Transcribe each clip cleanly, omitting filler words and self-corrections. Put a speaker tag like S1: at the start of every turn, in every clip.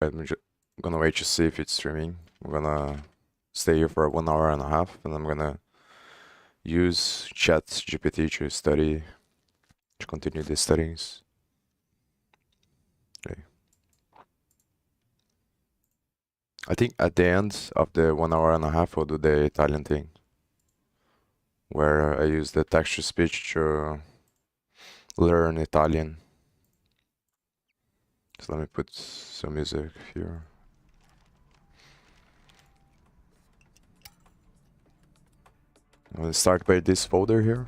S1: I'm gonna wait to see if it's streaming. I'm gonna stay here for 1 hour and a half, and I'm gonna use ChatGPT to study, to continue the studies. Okay. I think at the end of the 1 hour and a half, I'll do the Italian thing, where I use the text-to-speech to learn Italian. So let me put some music here. I'm gonna start by this folder here.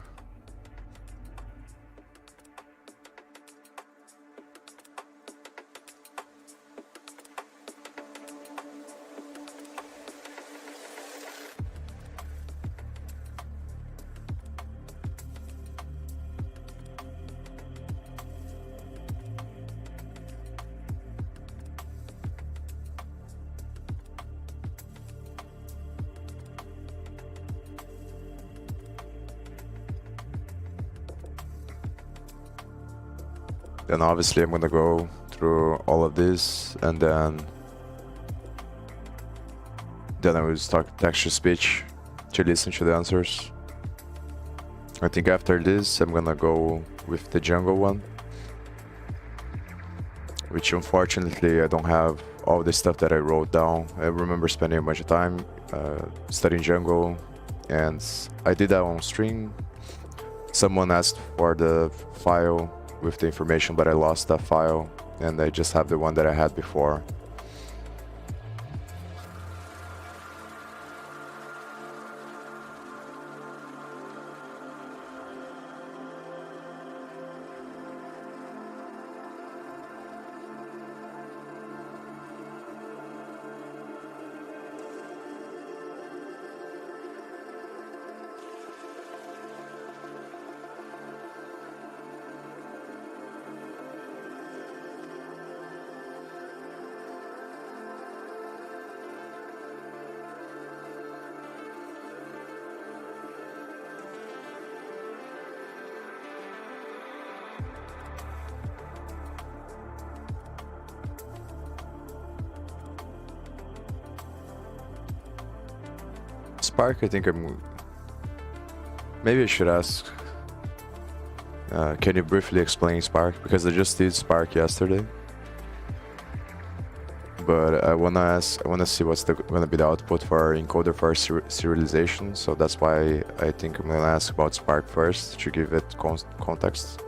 S1: Then obviously I'm gonna go through all of this, and then I will start text-to-speech to listen to the answers. I think after this I'm gonna go with the Django one, which unfortunately I don't have all the stuff that I wrote down. I remember spending a bunch of time studying Django, and I did that on stream. Someone asked for the file with the information, but I lost that file, and I just have the one that I had before. Spark, I think maybe I should ask, can you briefly explain Spark? Because I just did Spark yesterday. But I wanna see what's gonna be the output for our encoder for our serialization. So that's why I think I'm gonna ask about Spark first to give it context.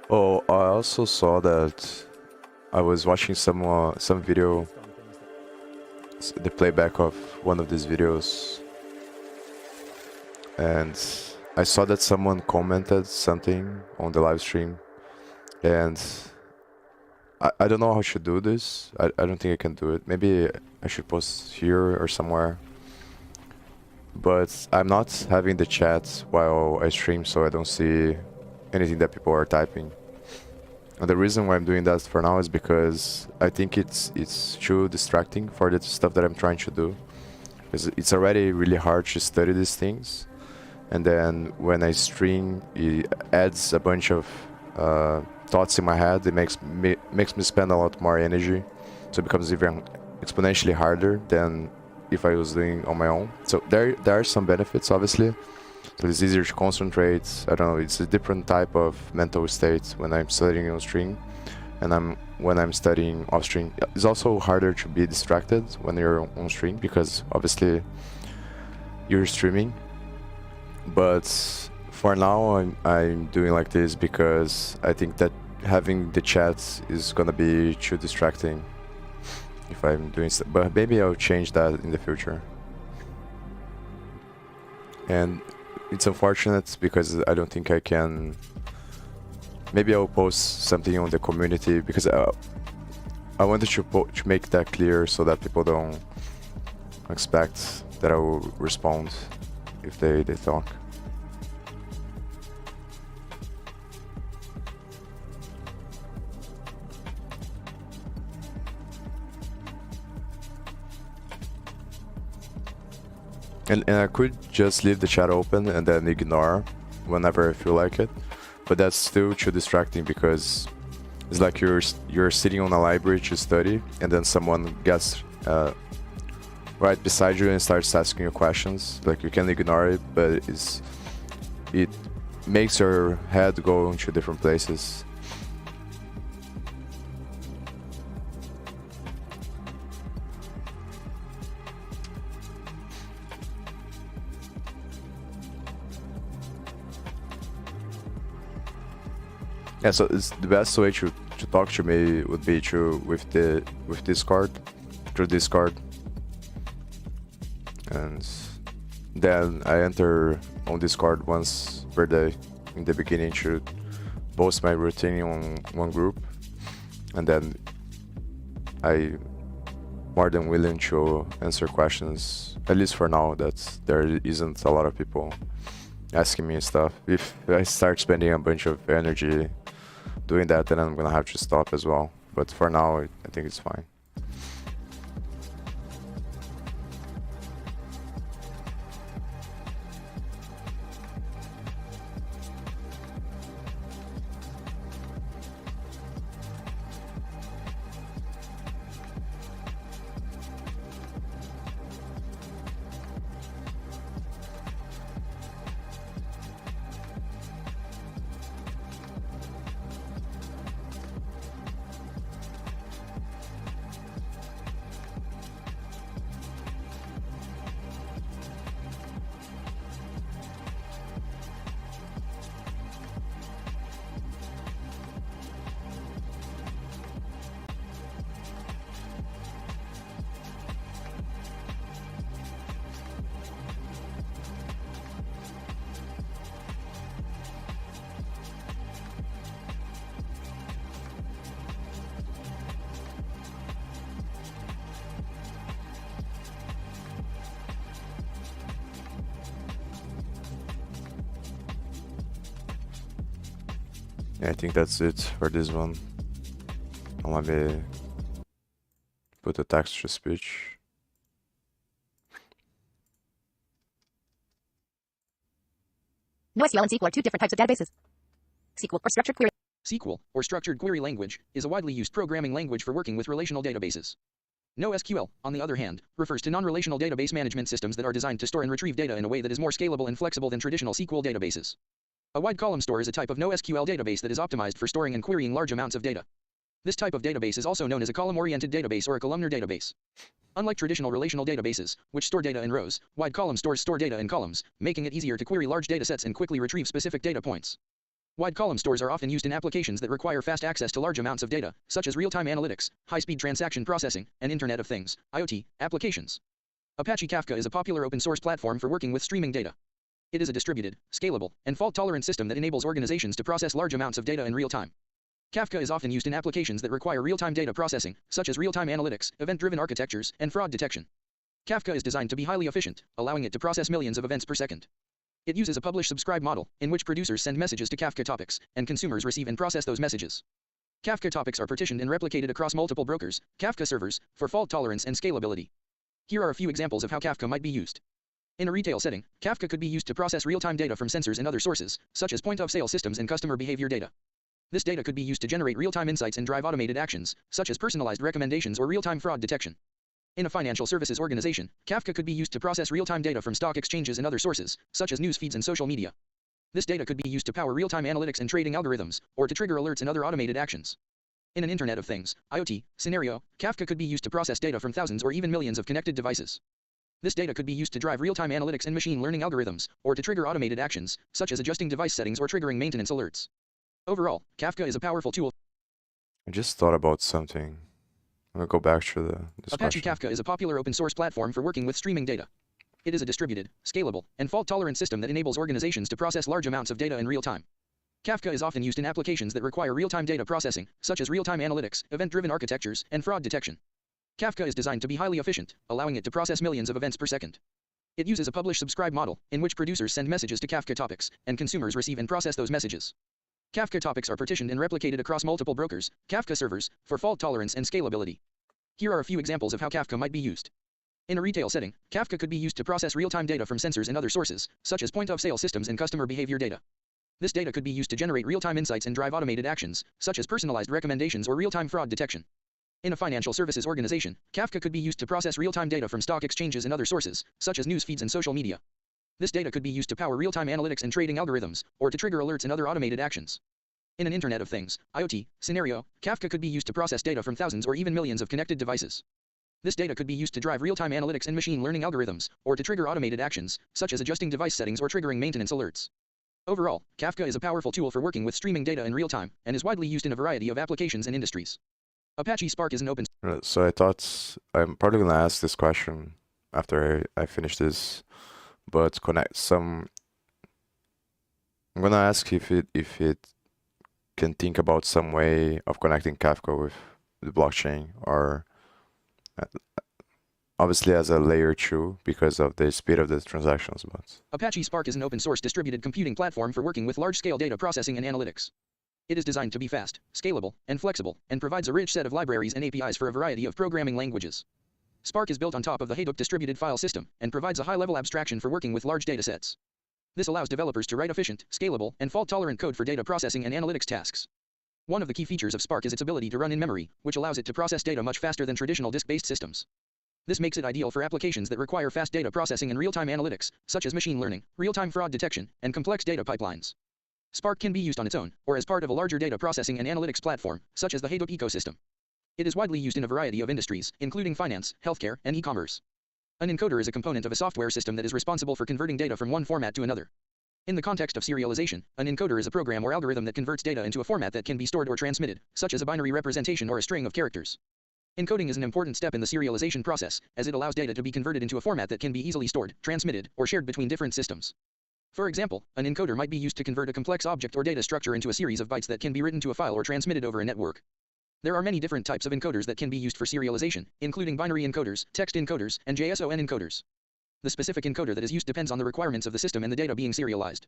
S1: Oh, I also saw that I was watching some video, the playback of one of these videos, and I saw that someone commented something on the live stream, and I don't know how I should do this. I don't think I can do it. Maybe I should post here or somewhere. But I'm not having the chat while I stream, so I don't see anything that people are typing. And the reason why I'm doing that for now is because I think it's too distracting for the stuff that I'm trying to do. Because it's already really hard to study these things, and then when I stream, it adds a bunch of thoughts in my head. It makes me spend a lot more energy, so it becomes even exponentially harder than if I was doing on my own. So there are some benefits, obviously. So it's easier to concentrate. I don't know, it's a different type of mental state when I'm studying on stream, and when I'm studying off stream. It's also harder to be distracted when you're on stream, because obviously you're streaming. But for now I'm doing like this because I think that having the chat is gonna be too distracting if I'm doing but maybe I'll change that in the future. And it's unfortunate because I don't think I can. Maybe I'll post something on the community because I wanted to make that clear so that people don't expect that I will respond if they talk. And I could just leave the chat open and then ignore whenever I feel like it, but that's still too distracting because it's like you're sitting on a library to study and then someone gets right beside you and starts asking you questions. Like you can ignore it, but it makes your head go into different places. Yeah, so it's the best way to talk to me would be with Discord, through Discord, and then I enter on Discord once per day in the beginning to post my routine on one group, and then I more than willing to answer questions, at least for now, that there isn't a lot of people asking me stuff. If I start spending a bunch of energy doing that, then I'm gonna have to stop as well. But for now, I think it's fine. Yeah, I think that's it for this one. And let me put the text to speech.
S2: NoSQL and SQL are two different types of databases. SQL, or structured query.
S3: SQL, or structured query language, is a widely used programming language for working with relational databases. NoSQL, on the other hand, refers to non-relational database management systems that are designed to store and retrieve data in a way that is more scalable and flexible than traditional SQL databases. A wide column store is a type of NoSQL database that is optimized for storing and querying large amounts of data. This type of database is also known as a column-oriented database or a columnar database. Unlike traditional relational databases, which store data in rows, wide column stores store data in columns, making it easier to query large datasets and quickly retrieve specific data points. Wide column stores are often used in applications that require fast access to large amounts of data, such as real-time analytics, high-speed transaction processing, and Internet of Things, IoT, applications. Apache Kafka is a popular open-source platform for working with streaming data. It is a distributed, scalable, and fault-tolerant system that enables organizations to process large amounts of data in real time. Kafka is often used in applications that require real-time data processing, such as real-time analytics, event-driven architectures, and fraud detection. Kafka is designed to be highly efficient, allowing it to process millions of events per second. It uses a publish-subscribe model, in which producers send messages to Kafka topics, and consumers receive and process those messages. Kafka topics are partitioned and replicated across multiple brokers, Kafka servers, for fault tolerance and scalability. Here are a few examples of how Kafka might be used. In a retail setting, Kafka could be used to process real-time data from sensors and other sources, such as point-of-sale systems and customer behavior data. This data could be used to generate real-time insights and drive automated actions, such as personalized recommendations or real-time fraud detection. In a financial services organization, Kafka could be used to process real-time data from stock exchanges and other sources, such as news feeds and social media. This data could be used to power real-time analytics and trading algorithms, or to trigger alerts and other automated actions. In an Internet of Things, IoT, scenario, Kafka could be used to process data from thousands or even millions of connected devices. This data could be used to drive real-time analytics and machine learning algorithms, or to trigger automated actions, such as adjusting device settings or triggering maintenance alerts. Overall, Kafka is a powerful tool.
S1: I just thought about something. I'm gonna go back to the discussion.
S3: Apache Kafka is a popular open-source platform for working with streaming data. It is a distributed, scalable, and fault-tolerant system that enables organizations to process large amounts of data in real time. Kafka is often used in applications that require real-time data processing, such as real-time analytics, event-driven architectures, and fraud detection. Kafka is designed to be highly efficient, allowing it to process millions of events per second. It uses a publish-subscribe model, in which producers send messages to Kafka topics, and consumers receive and process those messages. Kafka topics are partitioned and replicated across multiple brokers, Kafka servers, for fault tolerance and scalability. Here are a few examples of how Kafka might be used. In a retail setting, Kafka could be used to process real-time data from sensors and other sources, such as point-of-sale systems and customer behavior data. This data could be used to generate real-time insights and drive automated actions, such as personalized recommendations or real-time fraud detection. In a financial services organization, Kafka could be used to process real-time data from stock exchanges and other sources, such as news feeds and social media. This data could be used to power real-time analytics and trading algorithms, or to trigger alerts and other automated actions. In an Internet of Things, IoT, scenario, Kafka could be used to process data from thousands or even millions of connected devices. This data could be used to drive real-time analytics and machine learning algorithms, or to trigger automated actions, such as adjusting device settings or triggering maintenance alerts. Overall, Kafka is a powerful tool for working with streaming data in real time, and is widely used in a variety of applications and industries. Apache Spark is an open.
S1: So I thought I'm probably gonna ask this question after I finish this, but I'm gonna ask if it can think about some way of connecting Kafka with the blockchain, or obviously as a layer 2 because of the speed of the transactions. But
S3: Apache Spark is an open-source distributed computing platform for working with large-scale data processing and analytics. It is designed to be fast, scalable, and flexible, and provides a rich set of libraries and APIs for a variety of programming languages. Spark is built on top of the Hadoop distributed file system, and provides a high-level abstraction for working with large datasets. This allows developers to write efficient, scalable, and fault-tolerant code for data processing and analytics tasks. One of the key features of Spark is its ability to run in memory, which allows it to process data much faster than traditional disk-based systems. This makes it ideal for applications that require fast data processing and real-time analytics, such as machine learning, real-time fraud detection, and complex data pipelines. Spark can be used on its own, or as part of a larger data processing and analytics platform, such as the Hadoop ecosystem. It is widely used in a variety of industries, including finance, healthcare, and e-commerce. An encoder is a component of a software system that is responsible for converting data from one format to another. In the context of serialization, an encoder is a program or algorithm that converts data into a format that can be stored or transmitted, such as a binary representation or a string of characters. Encoding is an important step in the serialization process, as it allows data to be converted into a format that can be easily stored, transmitted, or shared between different systems. For example, an encoder might be used to convert a complex object or data structure into a series of bytes that can be written to a file or transmitted over a network. There are many different types of encoders that can be used for serialization, including binary encoders, text encoders, and JSON encoders. The specific encoder that is used depends on the requirements of the system and the data being serialized.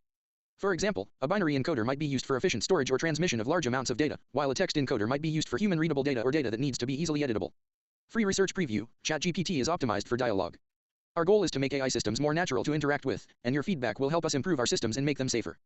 S3: For example, a binary encoder might be used for efficient storage or transmission of large amounts of data, while a text encoder might be used for human-readable data or data that needs to be easily editable. Free research preview: ChatGPT is optimized for dialogue. Our goal is to make AI systems more natural to interact with, and your feedback will help us improve our systems and make them safer.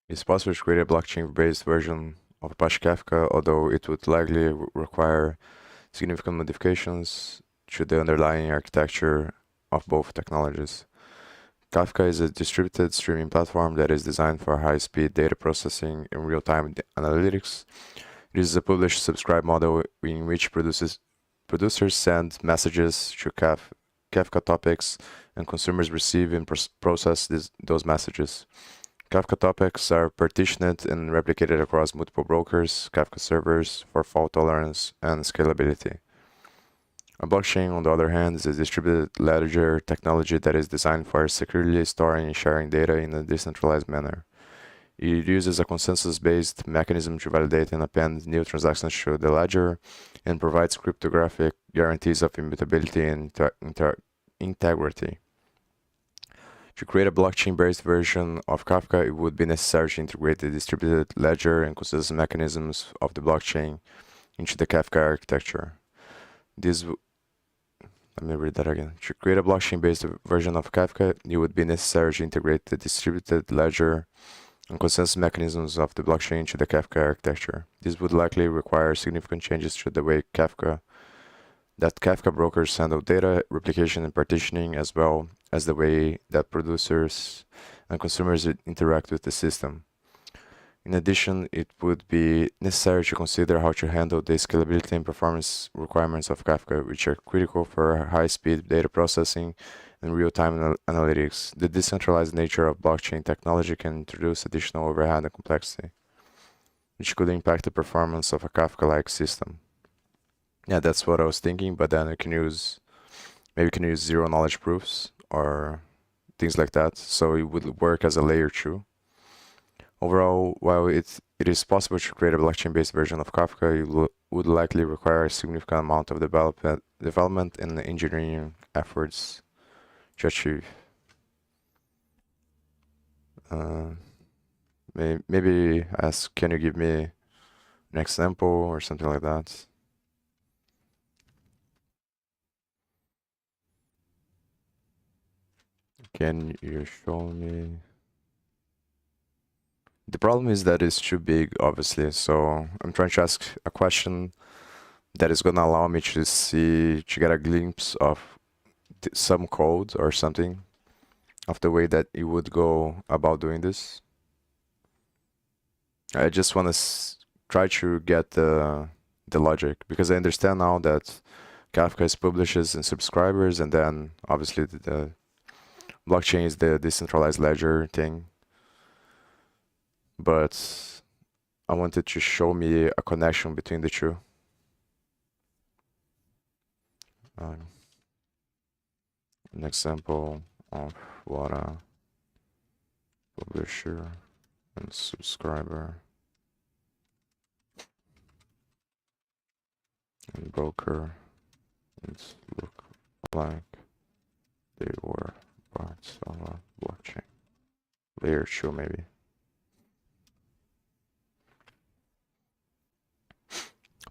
S1: it's possible to create a blockchain-based version of Apache Kafka, although it would likely require significant modifications to the underlying architecture of both technologies. Kafka is a distributed streaming platform that is designed for high-speed data processing and real-time analytics. It is a publish-subscribe model in which producers send messages to Kafka topics, and consumers receive and process those messages. Kafka topics are partitioned and replicated across multiple brokers, Kafka servers, for fault tolerance and scalability. A blockchain, on the other hand, is a distributed ledger technology that is designed for securely storing and sharing data in a decentralized manner. It uses a consensus-based mechanism to validate and append new transactions to the ledger, and provides cryptographic guarantees of immutability and integrity. To create a blockchain-based version of Kafka, it would be necessary to integrate the distributed ledger and consensus mechanisms of the blockchain into the Kafka architecture. Let me read that again. To create a blockchain-based version of Kafka, it would be necessary to integrate the distributed ledger and consensus mechanisms of the blockchain into the Kafka architecture. This would likely require significant changes to the way Kafka brokers handle data, replication, and partitioning, as well as the way that producers and consumers interact with the system. In addition, it would be necessary to consider how to handle the scalability and performance requirements of Kafka, which are critical for high-speed data processing and real-time analytics. The decentralized nature of blockchain technology can introduce additional overhead and complexity, which could impact the performance of a Kafka-like system. Yeah, that's what I was thinking, but then maybe you can use zero-knowledge proofs or things like that, so it would work as a layer 2. Overall, while it is possible to create a blockchain-based version of Kafka, it would likely require a significant amount of development and engineering efforts to achieve. Maybe ask, can you give me an example or something like that? Can you show me? The problem is that it's too big, obviously, so I'm trying to ask a question that is gonna allow me to get a glimpse of some code or something of the way that it would go about doing this. I just want to try to get the logic, because I understand now that Kafka is publishers and subscribers, and then obviously the blockchain is the decentralized ledger thing. But I wanted to show me a connection between the two. An example of what a publisher and subscriber and broker would look like they were parts of a blockchain. Layer 2 maybe.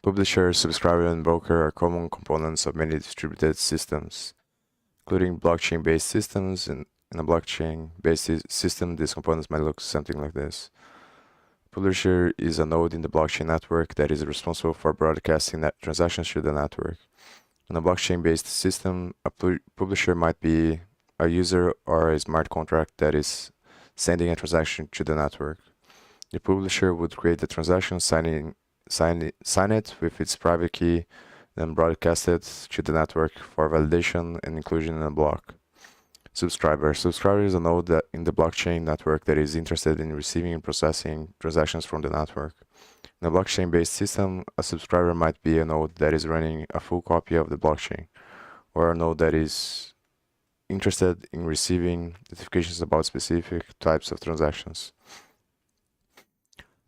S1: Publisher, subscriber, and broker are common components of many distributed systems, including blockchain-based systems. In a blockchain-based system, these components might look something like this. Publisher is a node in the blockchain network that is responsible for broadcasting transactions through the network. In a blockchain-based system, a publisher might be a user or a smart contract that is sending a transaction to the network. The publisher would create the transaction, sign it with its private key, then broadcast it to the network for validation and inclusion in a block. Subscriber is a node in the blockchain network that is interested in receiving and processing transactions from the network. In a blockchain-based system, a subscriber might be a node that is running a full copy of the blockchain, or a node that is interested in receiving notifications about specific types of transactions.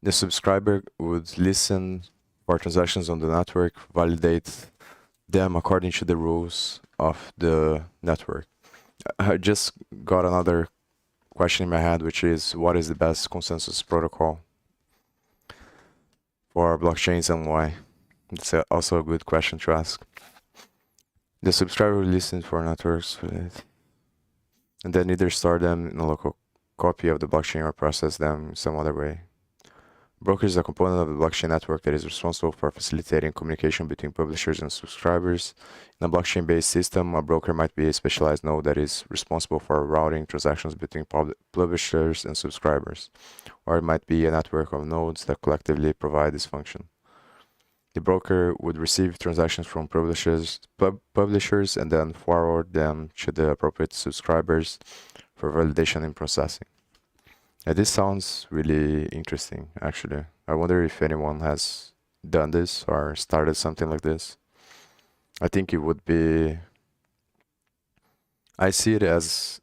S1: The subscriber would listen for transactions on the network, validate them according to the rules of the network. I just got another question in my head, which is, what is the best consensus protocol for blockchains and why? It's also a good question to ask. The subscriber will listen for networks and then either store them in a local copy of the blockchain or process them some other way. Broker is a component of the blockchain network that is responsible for facilitating communication between publishers and subscribers. In a blockchain-based system, a broker might be a specialized node that is responsible for routing transactions between publishers and subscribers, or it might be a network of nodes that collectively provide this function. The broker would receive transactions from publishers and then forward them to the appropriate subscribers for validation and processing. This sounds really interesting, actually. I wonder if anyone has done this or started something like this. I think it would be... I see it as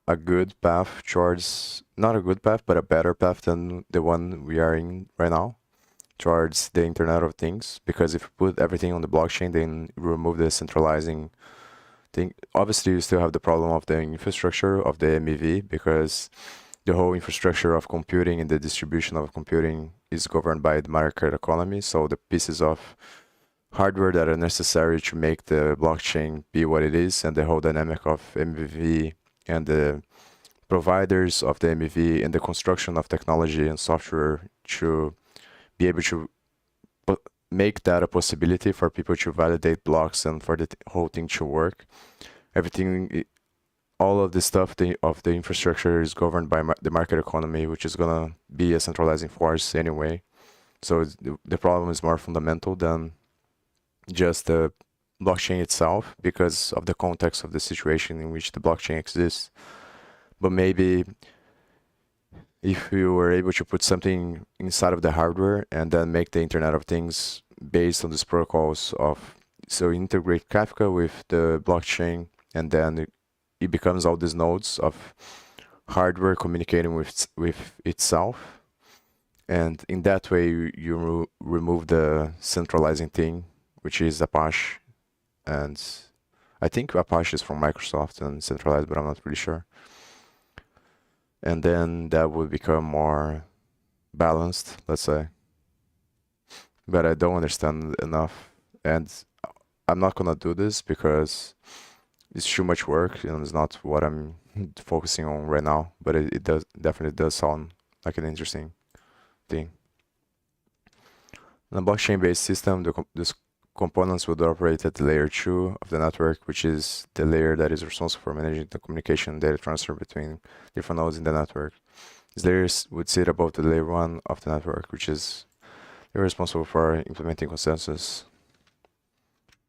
S1: a good path towards... Not a good path, but a better path than the one we are in right now, towards the Internet of Things. Because if you put everything on the blockchain, then you remove the centralizing thing. Obviously, you still have the problem of the infrastructure of the MEV, because the whole infrastructure of computing and the distribution of computing is governed by the market economy. So the pieces of hardware that are necessary to make the blockchain be what it is, and the whole dynamic of MEV and the providers of the MEV and the construction of technology and software to be able to make that a possibility for people to validate blocks and for the whole thing to work. Everything all of the stuff of the infrastructure is governed by the market economy, which is gonna be a centralizing force anyway. So the problem is more fundamental than just the blockchain itself because of the context of the situation in which the blockchain exists. But maybe if you were able to put something inside of the hardware and then make the Internet of Things based on these protocols of, so integrate Kafka with the blockchain, and then it becomes all these nodes of hardware communicating with itself. And in that way, you remove the centralizing thing, which is Apache. And I think Apache is from Microsoft and centralized, but I'm not really sure. And then that would become more balanced, let's say. But I don't understand enough. And I'm not gonna do this because it's too much work and it's not what I'm focusing on right now. But it definitely does sound like an interesting thing. In a blockchain-based system, these components would operate at the layer 2 of the network, which is the layer that is responsible for managing the communication and data transfer between different nodes in the network. These layers would sit above the layer 1 of the network, which is responsible for implementing consensus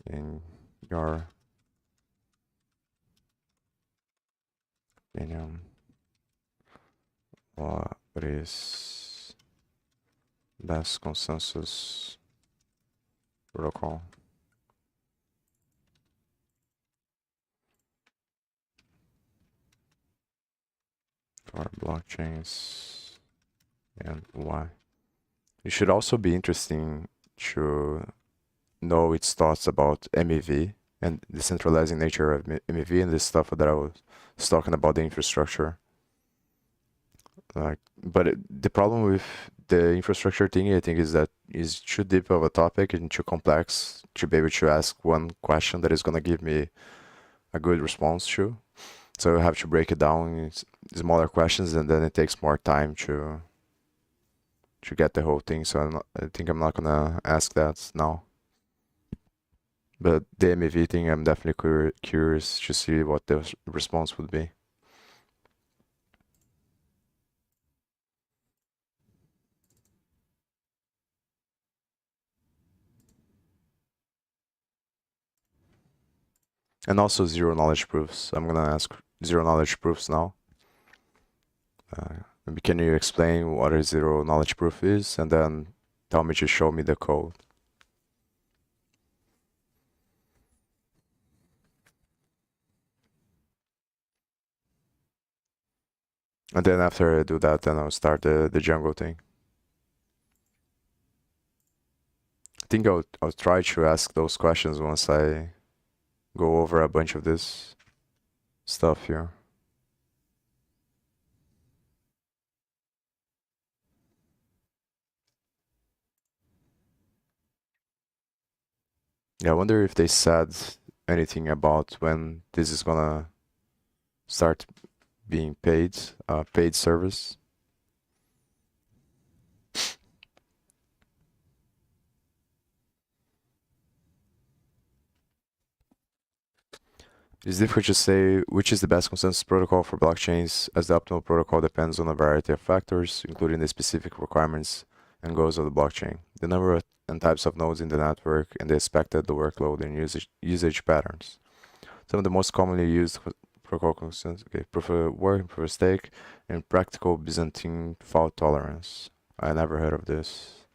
S1: in your opinion. What is best consensus protocol? For blockchains and why? It should also be interesting to know its thoughts about MEV and the centralizing nature of MEV and this stuff that I was talking about, the infrastructure. But the problem with the infrastructure thing, I think, is that it's too deep of a topic and too complex to be able to ask one question that is gonna give me a good response to. So I have to break it down in smaller questions, and then it takes more time to get the whole thing. So I think I'm not gonna ask that now. But the MEV thing, I'm definitely curious to see what the response would be. And also zero knowledge proofs. I'm gonna ask zero knowledge proofs now. Maybe can you explain what a zero knowledge proof is, and then tell me to show me the code. And then after I do that, then I'll start the Django thing. I think I'll try to ask those questions once I go over a bunch of this stuff here. Yeah, I wonder if they said anything about when this is gonna start being paid service. It's difficult to say which is the best consensus protocol for blockchains, as the optimal protocol depends on a variety of factors, including the specific requirements and goals of the blockchain, the number and types of nodes in the network, and the expected workload and usage patterns. Some of the most commonly used protocol consensus, proof of work, proof of stake, and practical Byzantine fault tolerance. I never heard of this.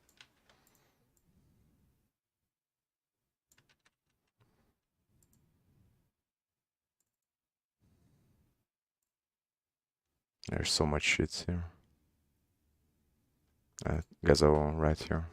S1: There's so much shit here. I guess I will write here.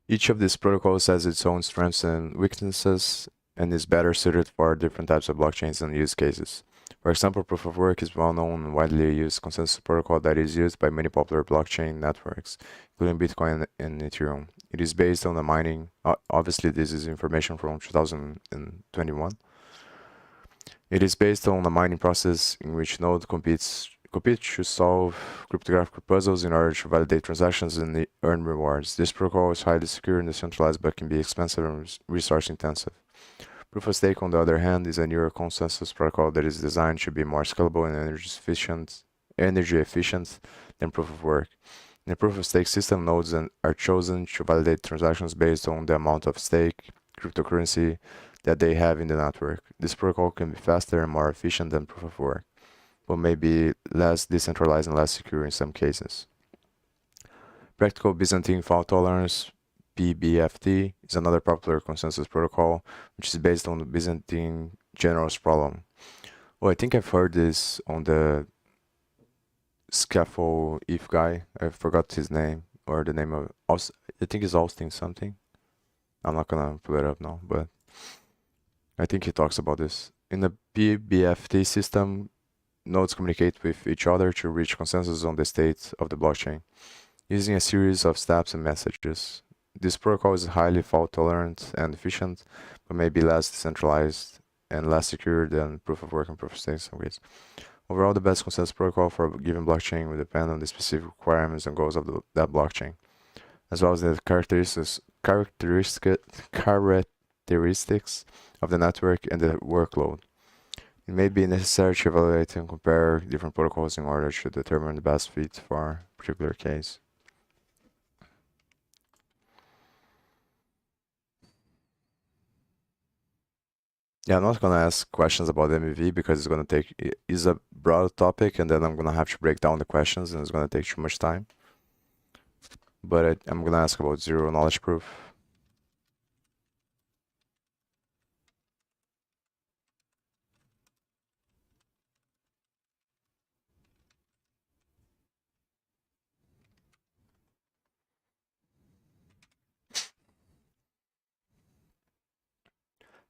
S1: Each of these protocols has its own strengths and weaknesses and is better suited for different types of blockchains and use cases. For example, proof of work is well-known and widely used consensus protocol that is used by many popular blockchain networks, including Bitcoin and Ethereum. It is based on the mining. Obviously, this is information from 2021. It is based on a mining process in which node competes compete to solve cryptographic puzzles in order to validate transactions and earn rewards. This protocol is highly secure and decentralized, but can be expensive and resource intensive. Proof of stake, on the other hand, is a newer consensus protocol that is designed to be more scalable and energy efficient than proof of work. In a proof of stake system, nodes are chosen to validate transactions based on the amount of stake, cryptocurrency, that they have in the network. This protocol can be faster and more efficient than proof of work, but may be less decentralized and less secure in some cases. Practical Byzantine Fault Tolerance, PBFT, is another popular consensus protocol, which is based on the Byzantine generals problem. Oh, I think I've heard this on the scaffold if guy. I forgot his name, or the name of, I think it's Austin something. I'm not gonna pull it up now, but I think he talks about this. In the PBFT system, nodes communicate with each other to reach consensus on the state of the blockchain, using a series of steps and messages. This protocol is highly fault tolerant and efficient, but may be less decentralized and less secure than proof of work and proof of stake in some ways. Overall, the best consensus protocol for a given blockchain will depend on the specific requirements and goals of that blockchain, as well as the characteristics of the network and the workload. It may be necessary to evaluate and compare different protocols in order to determine the best fit for a particular case. Yeah, I'm not gonna ask questions about MEV because it's a broad topic, and then I'm gonna have to break down the questions, and it's gonna take too much time. But I'm gonna ask about zero knowledge proof.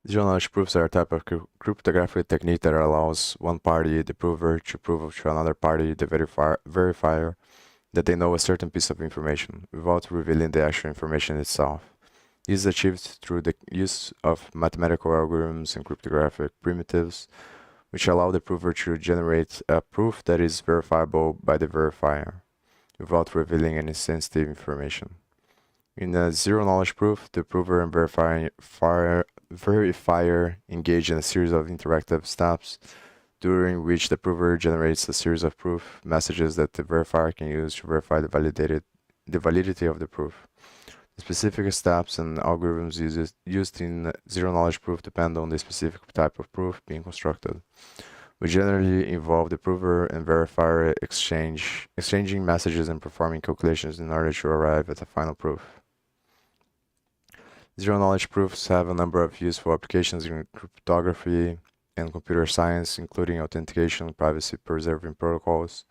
S1: Zero knowledge proofs are a type of cryptographic technique that allows one party, the prover, to prove to another party, the verifier, that they know a certain piece of information, without revealing the actual information itself. This is achieved through the use of mathematical algorithms and cryptographic primitives, which allow the prover to generate a proof that is verifiable by the verifier, without revealing any sensitive information. In a zero-knowledge proof, the prover and verifier engage in a series of interactive steps, during which the prover generates a series of proof messages that the verifier can use to verify the validity of the proof. The specific steps and algorithms used in zero-knowledge proof depend on the specific type of proof being constructed, which generally involve the prover and verifier exchanging messages and performing calculations in order to arrive at a final proof. Zero-knowledge proofs have a number of useful applications in cryptography and computer science, including authentication, privacy-preserving protocols,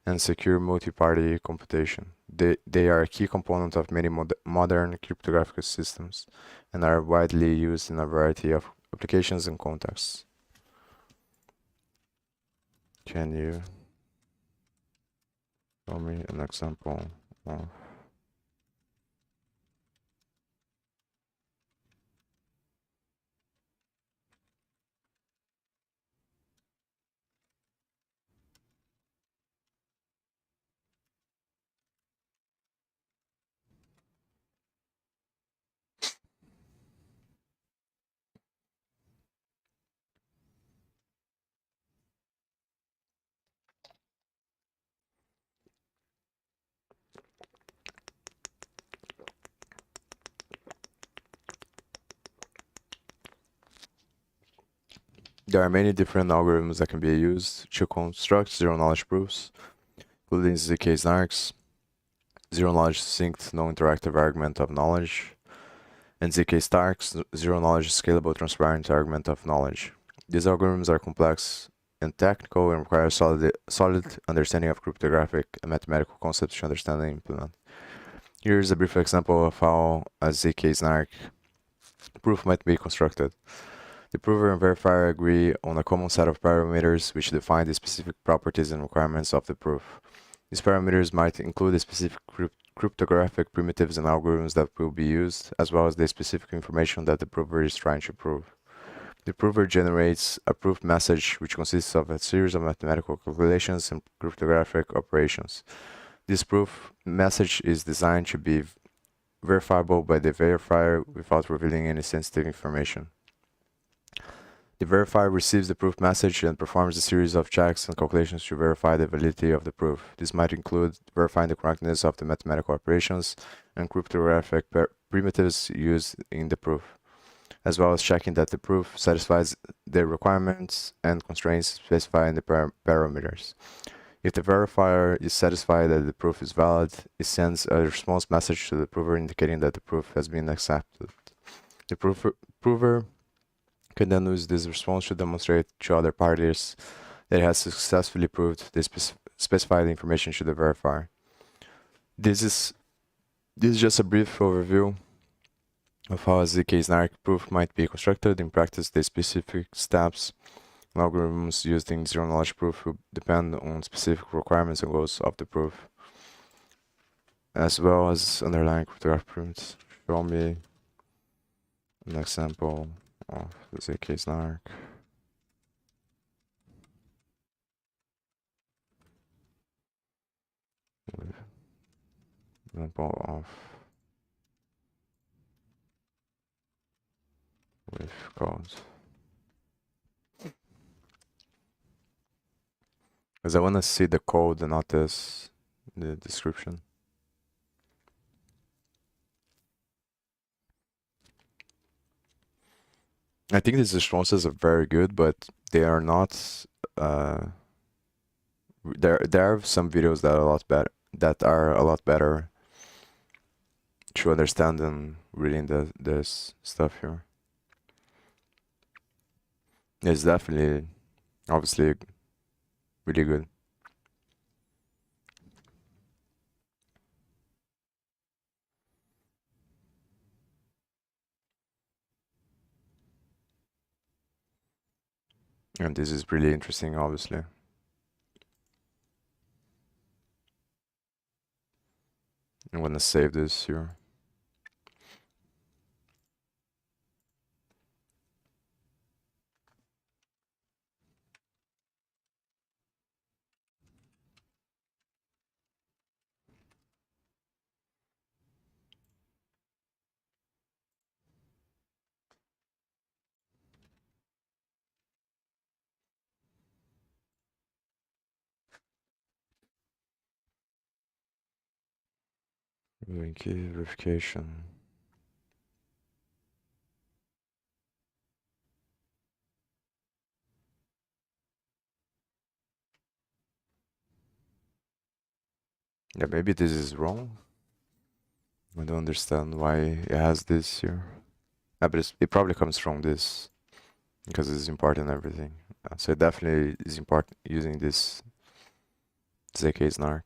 S1: and secure multi-party computation. They are a key component of many modern cryptographic systems and are widely used in a variety of applications and contexts. Can you show me an example of There are many different algorithms that can be used to construct zero-knowledge proofs, including ZK snarks, zero-knowledge synced non-interactive argument of knowledge, and ZK stacks, zero-knowledge scalable transparent argument of knowledge. These algorithms are complex and technical and require solid understanding of cryptographic and mathematical concepts to understand and implement. Here is a brief example of how a ZK snark proof might be constructed. The prover and verifier agree on a common set of parameters which define the specific properties and requirements of the proof. These parameters might include the specific cryptographic primitives and algorithms that will be used, as well as the specific information that the prover is trying to prove. The prover generates a proof message which consists of a series of mathematical calculations and cryptographic operations. This proof message is designed to be verifiable by the verifier without revealing any sensitive information. The verifier receives the proof message and performs a series of checks and calculations to verify the validity of the proof. This might include verifying the correctness of the mathematical operations and cryptographic primitives used in the proof, as well as checking that the proof satisfies the requirements and constraints specified in the parameters. If the verifier is satisfied that the proof is valid, it sends a response message to the prover indicating that the proof has been accepted. The prover can then use this response to demonstrate to other parties that it has successfully proved the specified information to the verifier. This is just a brief overview of how a zk-SNARK proof might be constructed. In practice, the specific steps and algorithms used in zero-knowledge proof will depend on specific requirements and goals of the proof, as well as underlying cryptographic primitives. Show me an example of the zk-SNARK. Example of with code. Because I want to see the code and not the description. I think these responses are very good, but they are not. There are some videos that are a lot better to understand than reading this stuff here. It's definitely, obviously, really good. And this is really interesting, obviously. I'm gonna save this here. Doing key verification. Yeah, maybe this is wrong. I don't understand why it has this here. But it probably comes from this because it's important and everything. So it definitely is important using this zk-SNARK.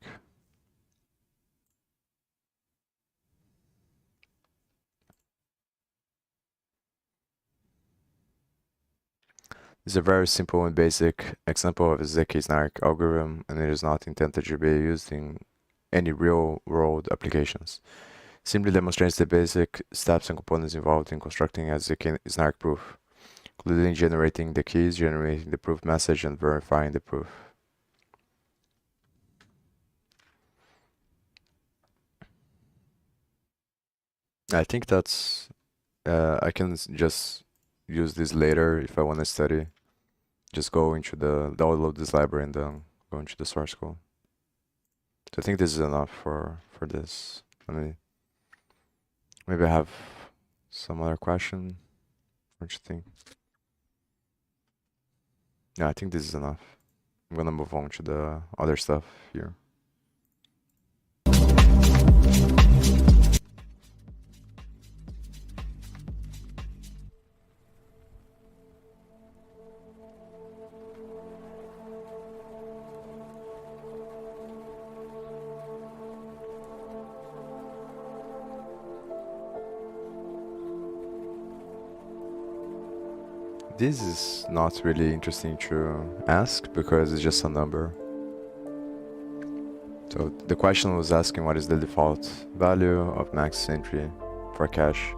S1: It's a very simple and basic example of a zk-SNARK algorithm, and it is not intended to be used in any real-world applications. Simply demonstrates the basic steps and components involved in constructing a zk-SNARK proof, including generating the keys, generating the proof message, and verifying the proof. I think that's I can just use this later if I want to study. Just go into download this library and then go into the source code. So I think this is enough for this. Maybe I have some other question. What do you think? Yeah, I think this is enough. I'm gonna move on to the other stuff here. This is not really interesting to ask because it's just a number. So the question was asking what is the default value of max entry for cache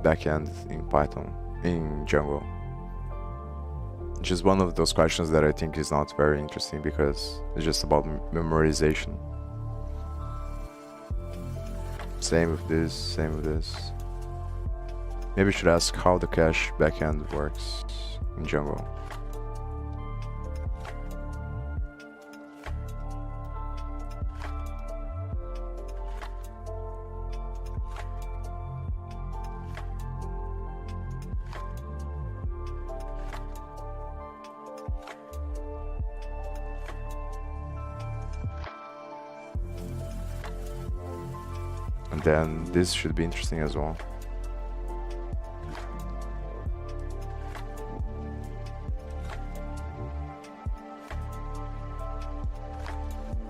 S1: backend in Python, in Django. Just one of those questions that I think is not very interesting because it's just about memorization. Same with this, same with this. Maybe we should ask how the cache backend works in Django. And then this should be interesting as well.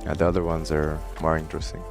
S1: And the other ones are more interesting.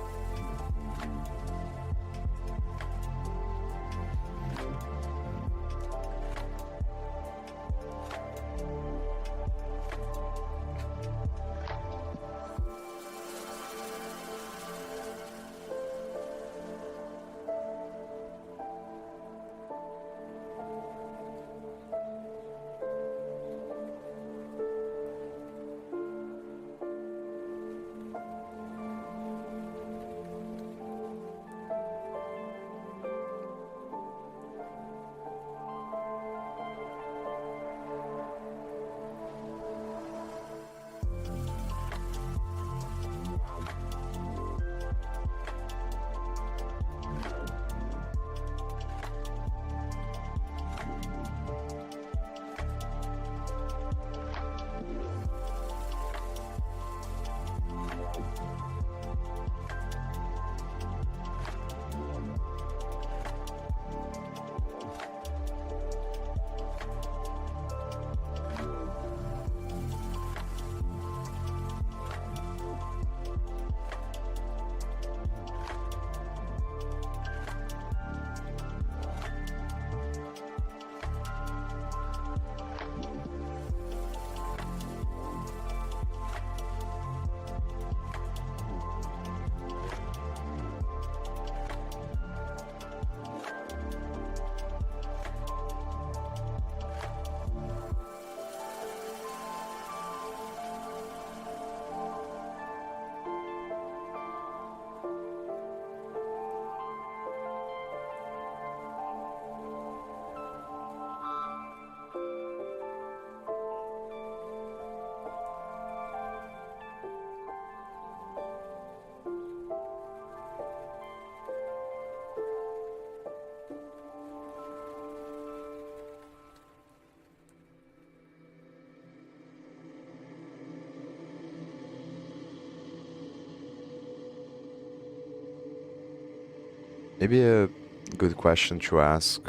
S1: Maybe a good question to ask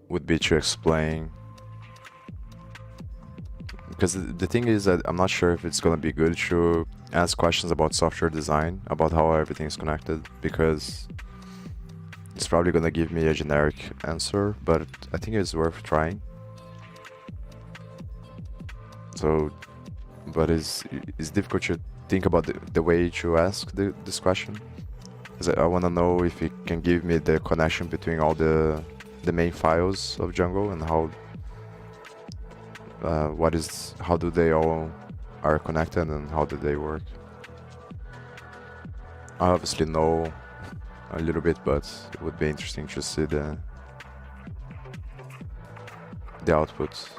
S1: would be to explain, because the thing is that I'm not sure if it's gonna be good to ask questions about software design, about how everything is connected, because it's probably gonna give me a generic answer, but I think it's worth trying. So, but it's difficult to think about the way to ask this question. Because I want to know if it can give me the connection between all the main files of Django and how how do they all are connected and how do they work. I obviously know a little bit, but it would be interesting to see the output.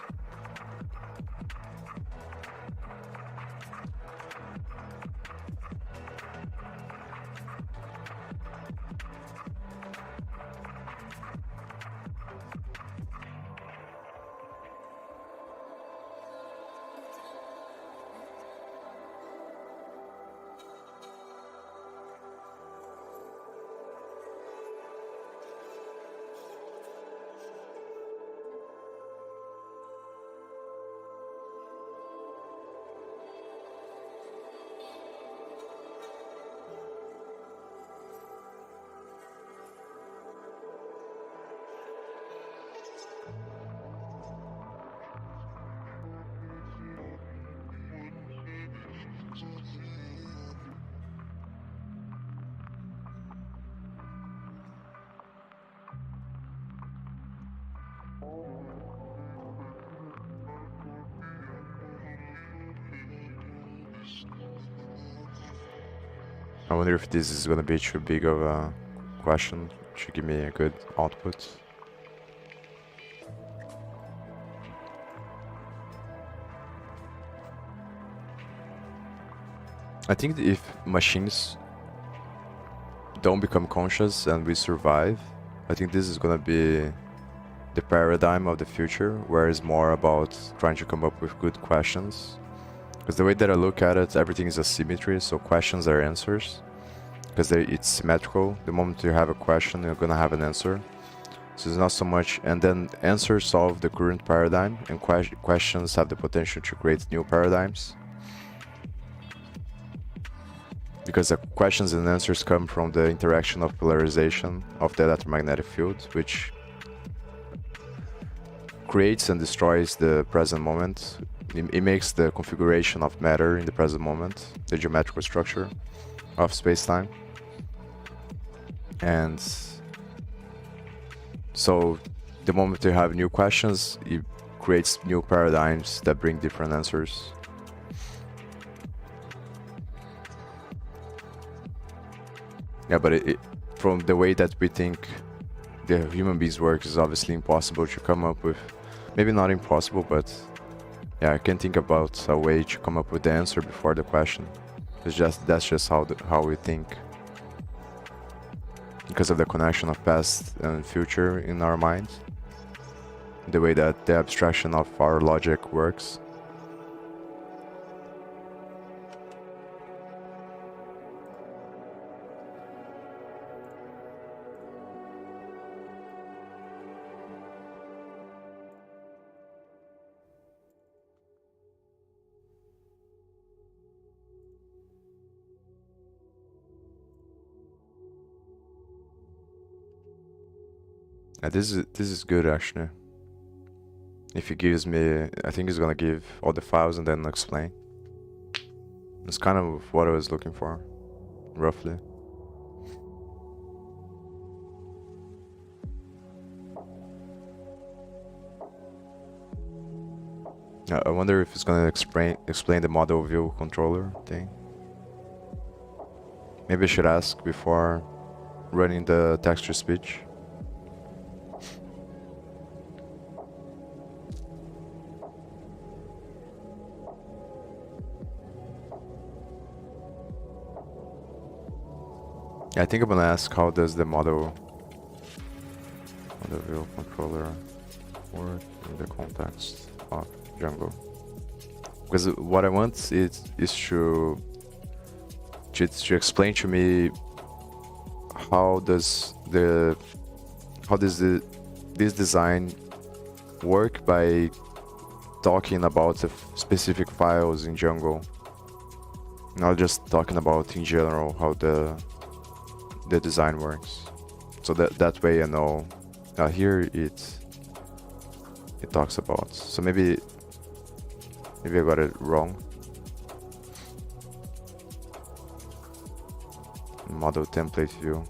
S1: I wonder if this is gonna be too big of a question to give me a good output. I think if machines don't become conscious and we survive, I think this is gonna be the paradigm of the future, where it's more about trying to come up with good questions. Because the way that I look at it, everything is a symmetry, so questions are answers. Because it's symmetrical. The moment you have a question, you're gonna have an answer. So it's not so much, and then answers solve the current paradigm, and questions have the potential to create new paradigms. Because the questions and answers come from the interaction of polarization of the electromagnetic field, which creates and destroys the present moment. It makes the configuration of matter in the present moment, the geometrical structure of space-time. And so the moment you have new questions, it creates new paradigms that bring different answers. Yeah, but from the way that we think the human beings work, is obviously impossible to come up with. Maybe not impossible, but yeah, I can think about a way to come up with the answer before the question. That's just how we think. Because of the connection of past and future in our minds. The way that the abstraction of our logic works. Yeah, this is good actually. If he gives me, I think he's gonna give all the files and then explain. It's kind of what I was looking for, roughly. I wonder if it's gonna explain the model view controller thing. Maybe I should ask before running the text-to-speech. Yeah, I think I'm gonna ask how does the model view controller work in the context of Django. Because what I want is to explain to me how does this design work by talking about the specific files in Django, not just talking about in general how the design works. So that way I know. Here it talks about. So maybe I got it wrong. Model template view.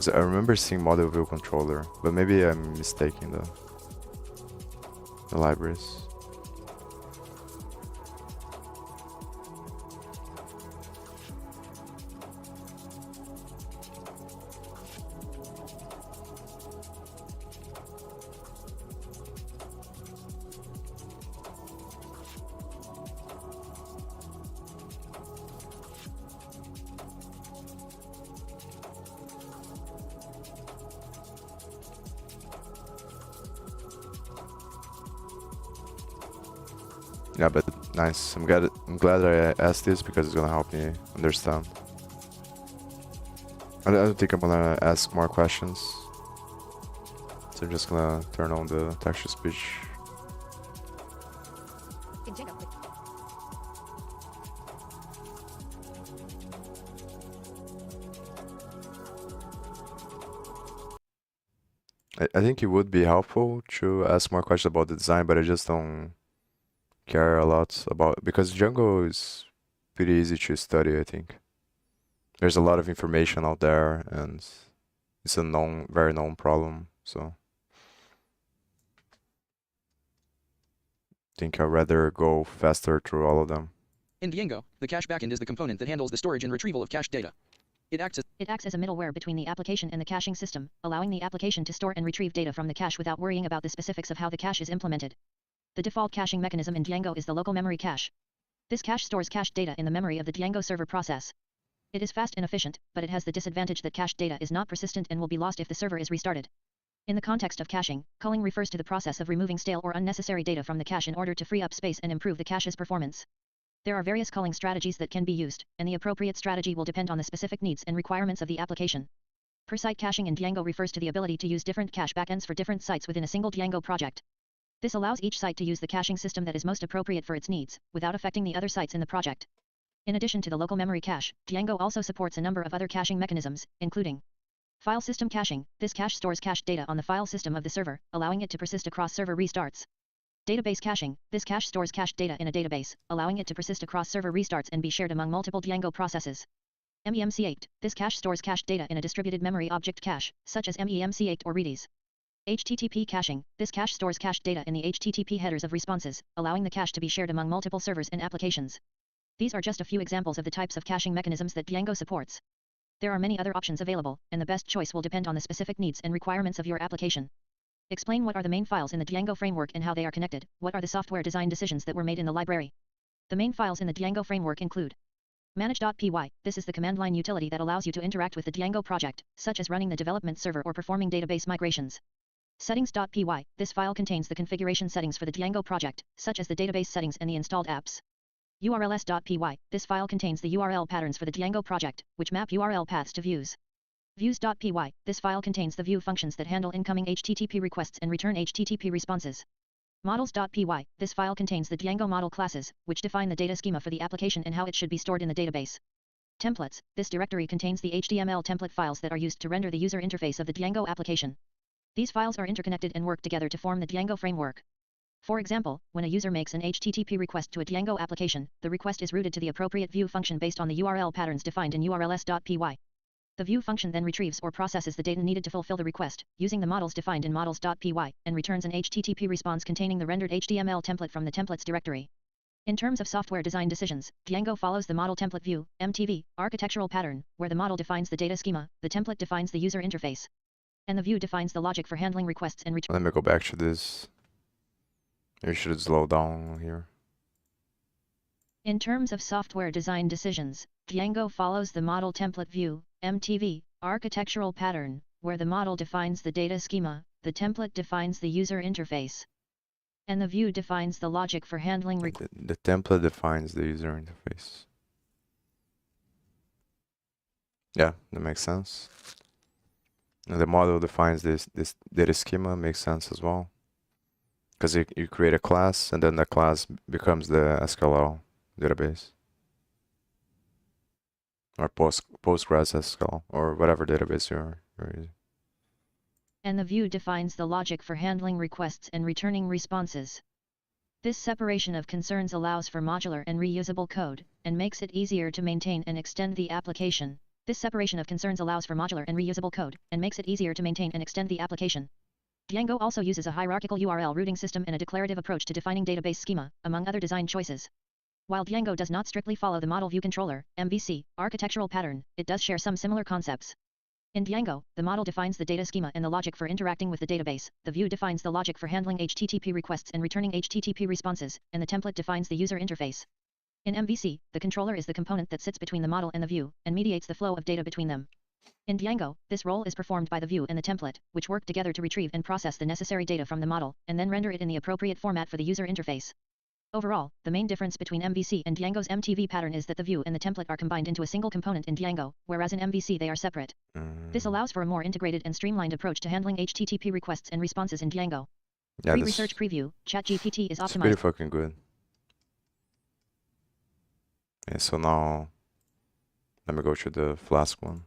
S1: So I remember seeing model view controller, but maybe I'm mistaking the libraries. Yeah, but nice. I'm glad I asked this because it's gonna help me understand. I don't think I'm gonna ask more questions. So I'm just gonna turn on the text-to-speech.
S2: In Django.
S1: I think it would be helpful to ask more questions about the design, but I just don't care a lot about, because Django is pretty easy to study, I think. There's a lot of information out there and it's a very known problem, so think I'd rather go faster through all of them.
S3: In Django, the cache backend is the component that handles the storage and retrieval of cached data. It acts as a middleware between the application and the caching system, allowing the application to store and retrieve data from the cache without worrying about the specifics of how the cache is implemented. The default caching mechanism in Django is the local memory cache. This cache stores cached data in the memory of the Django server process. It is fast and efficient, but it has the disadvantage that cached data is not persistent and will be lost if the server is restarted. In the context of caching, culling refers to the process of removing stale or unnecessary data from the cache in order to free up space and improve the cache's performance. There are various culling strategies that can be used, and the appropriate strategy will depend on the specific needs and requirements of the application. Per-site caching in Django refers to the ability to use different cache backends for different sites within a single Django project. This allows each site to use the caching system that is most appropriate for its needs, without affecting the other sites in the project. In addition to the local memory cache, Django also supports a number of other caching mechanisms, including file system caching. This cache stores cached data on the file system of the server, allowing it to persist across server restarts. Database caching. This cache stores cached data in a database, allowing it to persist across server restarts and be shared among multiple Django processes. MEMC8. This cache stores cached data in a distributed memory object cache, such as MEMC8 or Redis. HTTP caching. This cache stores cached data in the HTTP headers of responses, allowing the cache to be shared among multiple servers and applications. These are just a few examples of the types of caching mechanisms that Django supports. There are many other options available, and the best choice will depend on the specific needs and requirements of your application. Explain what are the main files in the Django framework and how they are connected. What are the software design decisions that were made in the library? The main files in the Django framework include manage.py. This is the command line utility that allows you to interact with the Django project, such as running the development server or performing database migrations. Settings.py. This file contains the configuration settings for the Django project, such as the database settings and the installed apps. urls.py. This file contains the URL patterns for the Django project, which map URL paths to views. Views.py. This file contains the view functions that handle incoming HTTP requests and return HTTP responses. Models.py. This file contains the Django model classes, which define the data schema for the application and how it should be stored in the database. Templates. This directory contains the HTML template files that are used to render the user interface of the Django application. These files are interconnected and work together to form the Django framework. For example, when a user makes an HTTP request to a Django application, the request is routed to the appropriate view function based on the URL patterns defined in urls.py. The view function then retrieves or processes the data needed to fulfill the request, using the models defined in models.py, and returns an HTTP response containing the rendered HTML template from the templates directory. In terms of software design decisions, Django follows the model template view, MTV, architectural pattern, where the model defines the data schema, the template defines the user interface, and the view defines the logic for handling requests and return.
S1: Let me go back to this. You should slow down here.
S2: In terms of software design decisions, Django follows the model template view, MTV, architectural pattern, where the model defines the data schema, the template defines the user interface, and the view defines the logic for handling
S1: The template defines the user interface. Yeah, that makes sense. And the model defines this data schema, makes sense as well. Because you create a class, and then the class becomes the SQL database. Or Postgres SQL, or whatever database you're using.
S2: And the view defines the logic for handling requests and returning responses. This separation of concerns allows for modular and reusable code, and makes it easier to maintain and extend the application. This separation of concerns allows for modular and reusable code, and makes it easier to maintain and extend the application. Django also uses a hierarchical URL routing system and a declarative approach to defining database schema, among other design choices. While Django does not strictly follow the Model View Controller, MVC, architectural pattern, it does share some similar concepts. In Django, the model defines the data schema and the logic for interacting with the database, the view defines the logic for handling HTTP requests and returning HTTP responses, and the template defines the user interface. In MVC, the controller is the component that sits between the model and the view, and mediates the flow of data between them. In Django, this role is performed by the view and the template, which work together to retrieve and process the necessary data from the model, and then render it in the appropriate format for the user interface. Overall, the main difference between MVC and Django's MTV pattern is that the view and the template are combined into a single component in Django, whereas in MVC they are separate. This allows for a more integrated and streamlined approach to handling HTTP requests and responses in Django.
S1: Yeah,
S2: Free research preview, ChatGPT is
S1: it's
S2: optimized.
S1: pretty fucking good. Okay, so now let me go to the Flask one.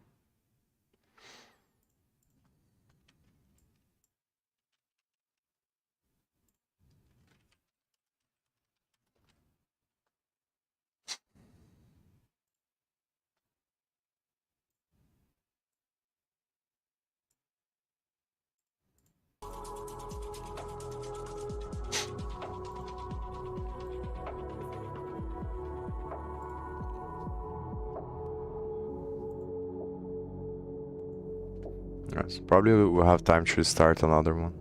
S1: Yes, probably we'll have time to start another one.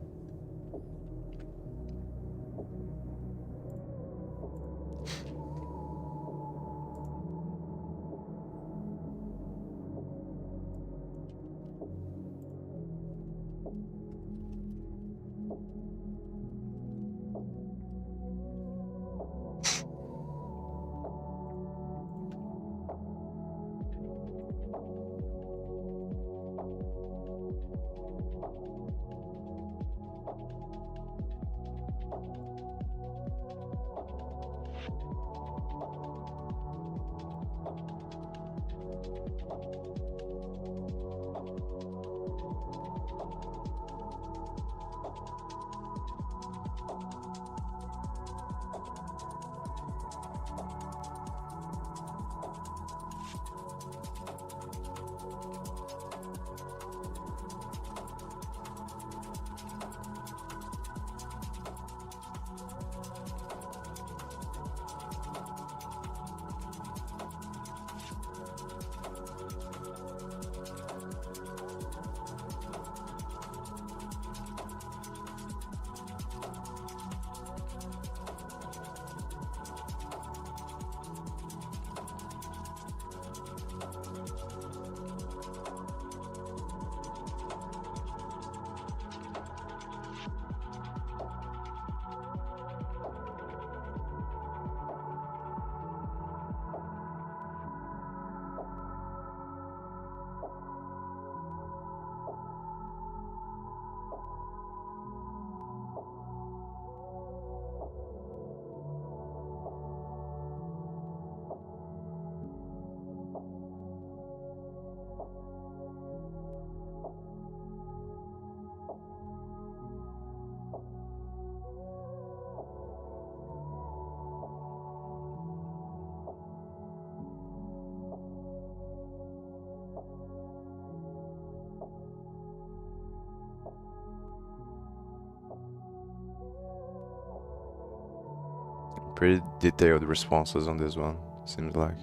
S1: Pretty detailed responses on this one, seems like.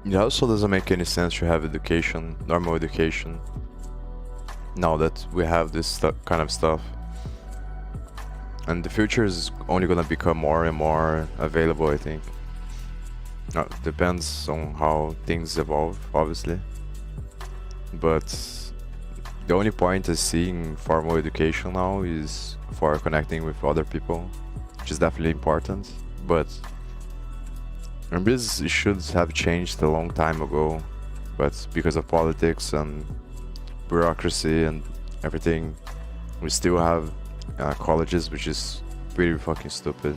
S1: It also doesn't make any sense to have education, normal education, now that we have this kind of stuff. And the future is only gonna become more and more available, I think. Depends on how things evolve, obviously. But the only point I see in formal education now is for connecting with other people, which is definitely important. But this should have changed a long time ago, but because of politics and bureaucracy and everything, we still have colleges, which is pretty fucking stupid.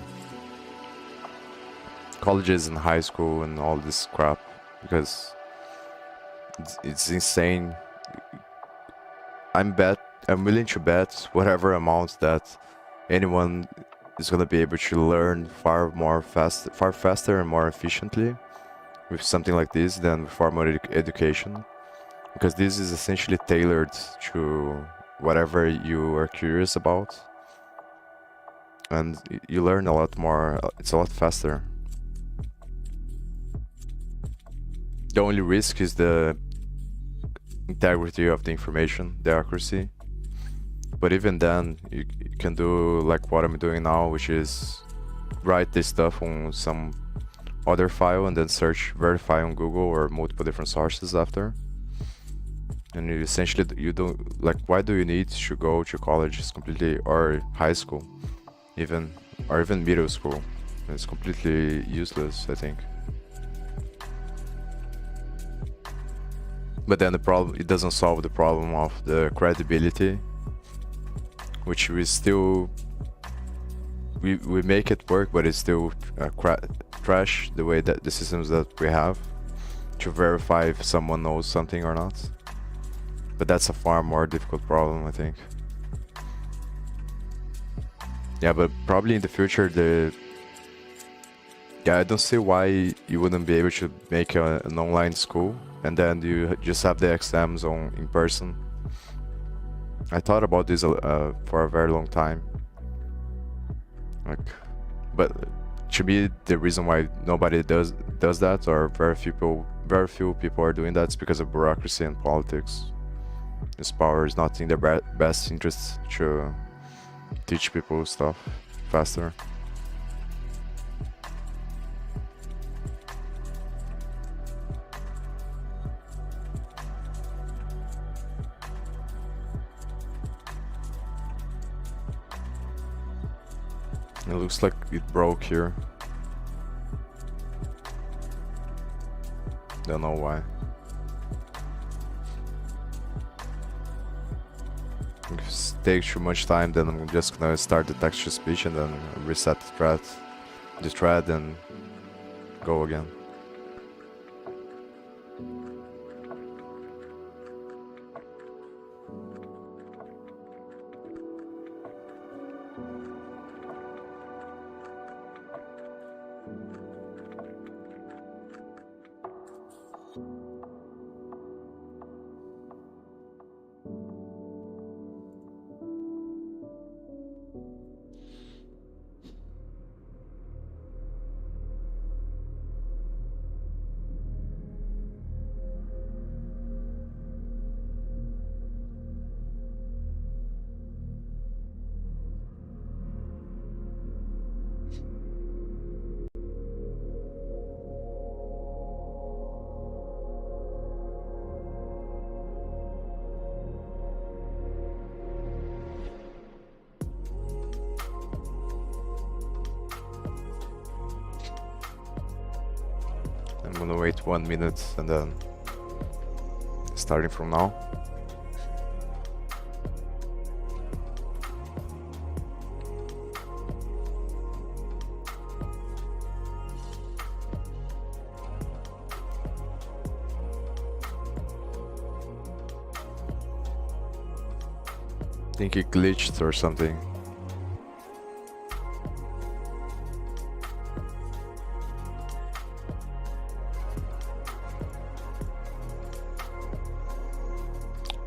S1: Colleges and high school and all this crap, because it's insane. I'm willing to bet whatever amount that anyone is gonna be able to learn far faster and more efficiently with something like this than with formal education, because this is essentially tailored to whatever you are curious about, and you learn a lot more. It's a lot faster. The only risk is the integrity of the information, the accuracy. But even then, you can do like what I'm doing now, which is write this stuff on some other file and then verify on Google or multiple different sources after. And you essentially, you don't, like, why do you need to go to college? It's completely, or high school, or even middle school. It's completely useless, I think. But then it doesn't solve the problem of the credibility, which we make it work, but it's still trash the way that the systems that we have to verify if someone knows something or not. But that's a far more difficult problem, I think. Yeah, but probably in the future, I don't see why you wouldn't be able to make an online school and then you just have the exams in person. I thought about this for a very long time. But to me, the reason why nobody does that, or very few people are doing that, is because of bureaucracy and politics. This power is not in their best interest to teach people stuff faster. It looks like it broke here. Don't know why. If it takes too much time, then I'm just gonna start the text-to-speech and then reset the thread and go again. I'm gonna wait 1 minute and then starting from now. I think it glitched or something.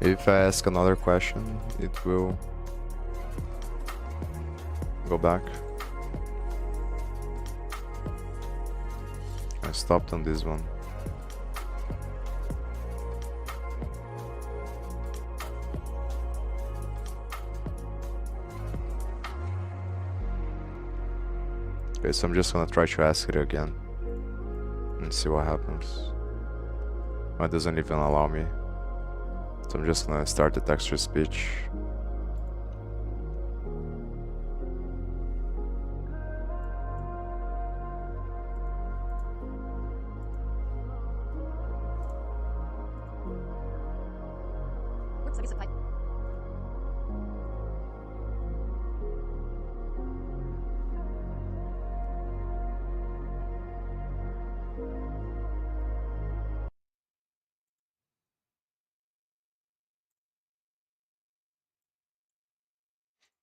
S1: If I ask another question, it will go back. I stopped on this one. Okay, so I'm just gonna try to ask it again and see what happens. Oh, it doesn't even allow me. So I'm just gonna start the text-to-speech.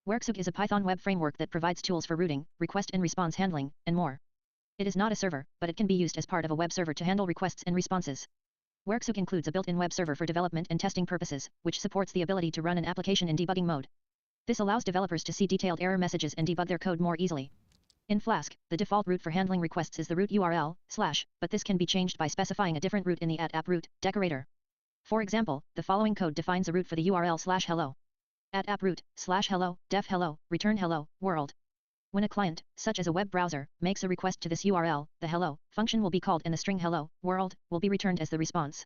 S2: Worksug is a Python web framework that provides tools for routing, request and response handling, and more. It is not a server, but it can be used as part of a web server to handle requests and responses. Worksug includes a built-in web server for development and testing purposes, which supports the ability to run an application in debugging mode. This allows developers to see detailed error messages and debug their code more easily. In Flask, the default route for handling requests is the root URL, /, but this can be changed by specifying a different route in the @app_route decorator. For example, the following code defines a route for the URL /hello. @app_route, /hello, def hello, return hello, world. When a client, such as a web browser, makes a request to this URL, the hello function will be called and the string hello, world, will be returned as the response.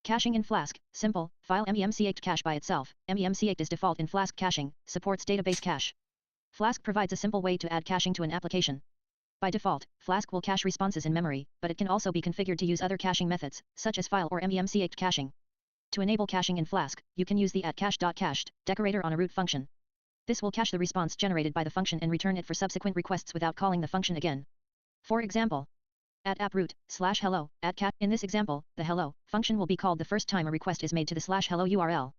S2: Caching in Flask, simple, file memch cache by itself. Memch is default in Flask caching, supports database cache. Flask provides a simple way to add caching to an application. By default, Flask will cache responses in memory, but it can also be configured to use other caching methods, such as file or memch caching. To enable caching in Flask, you can use the @cache.cached decorator on a root function. This will cache the response generated by the function and return it for subsequent requests without calling the function again. For example, @app_route, /hello, @cat. In this example, the hello function will be called the first time a request is made to the /hello URL.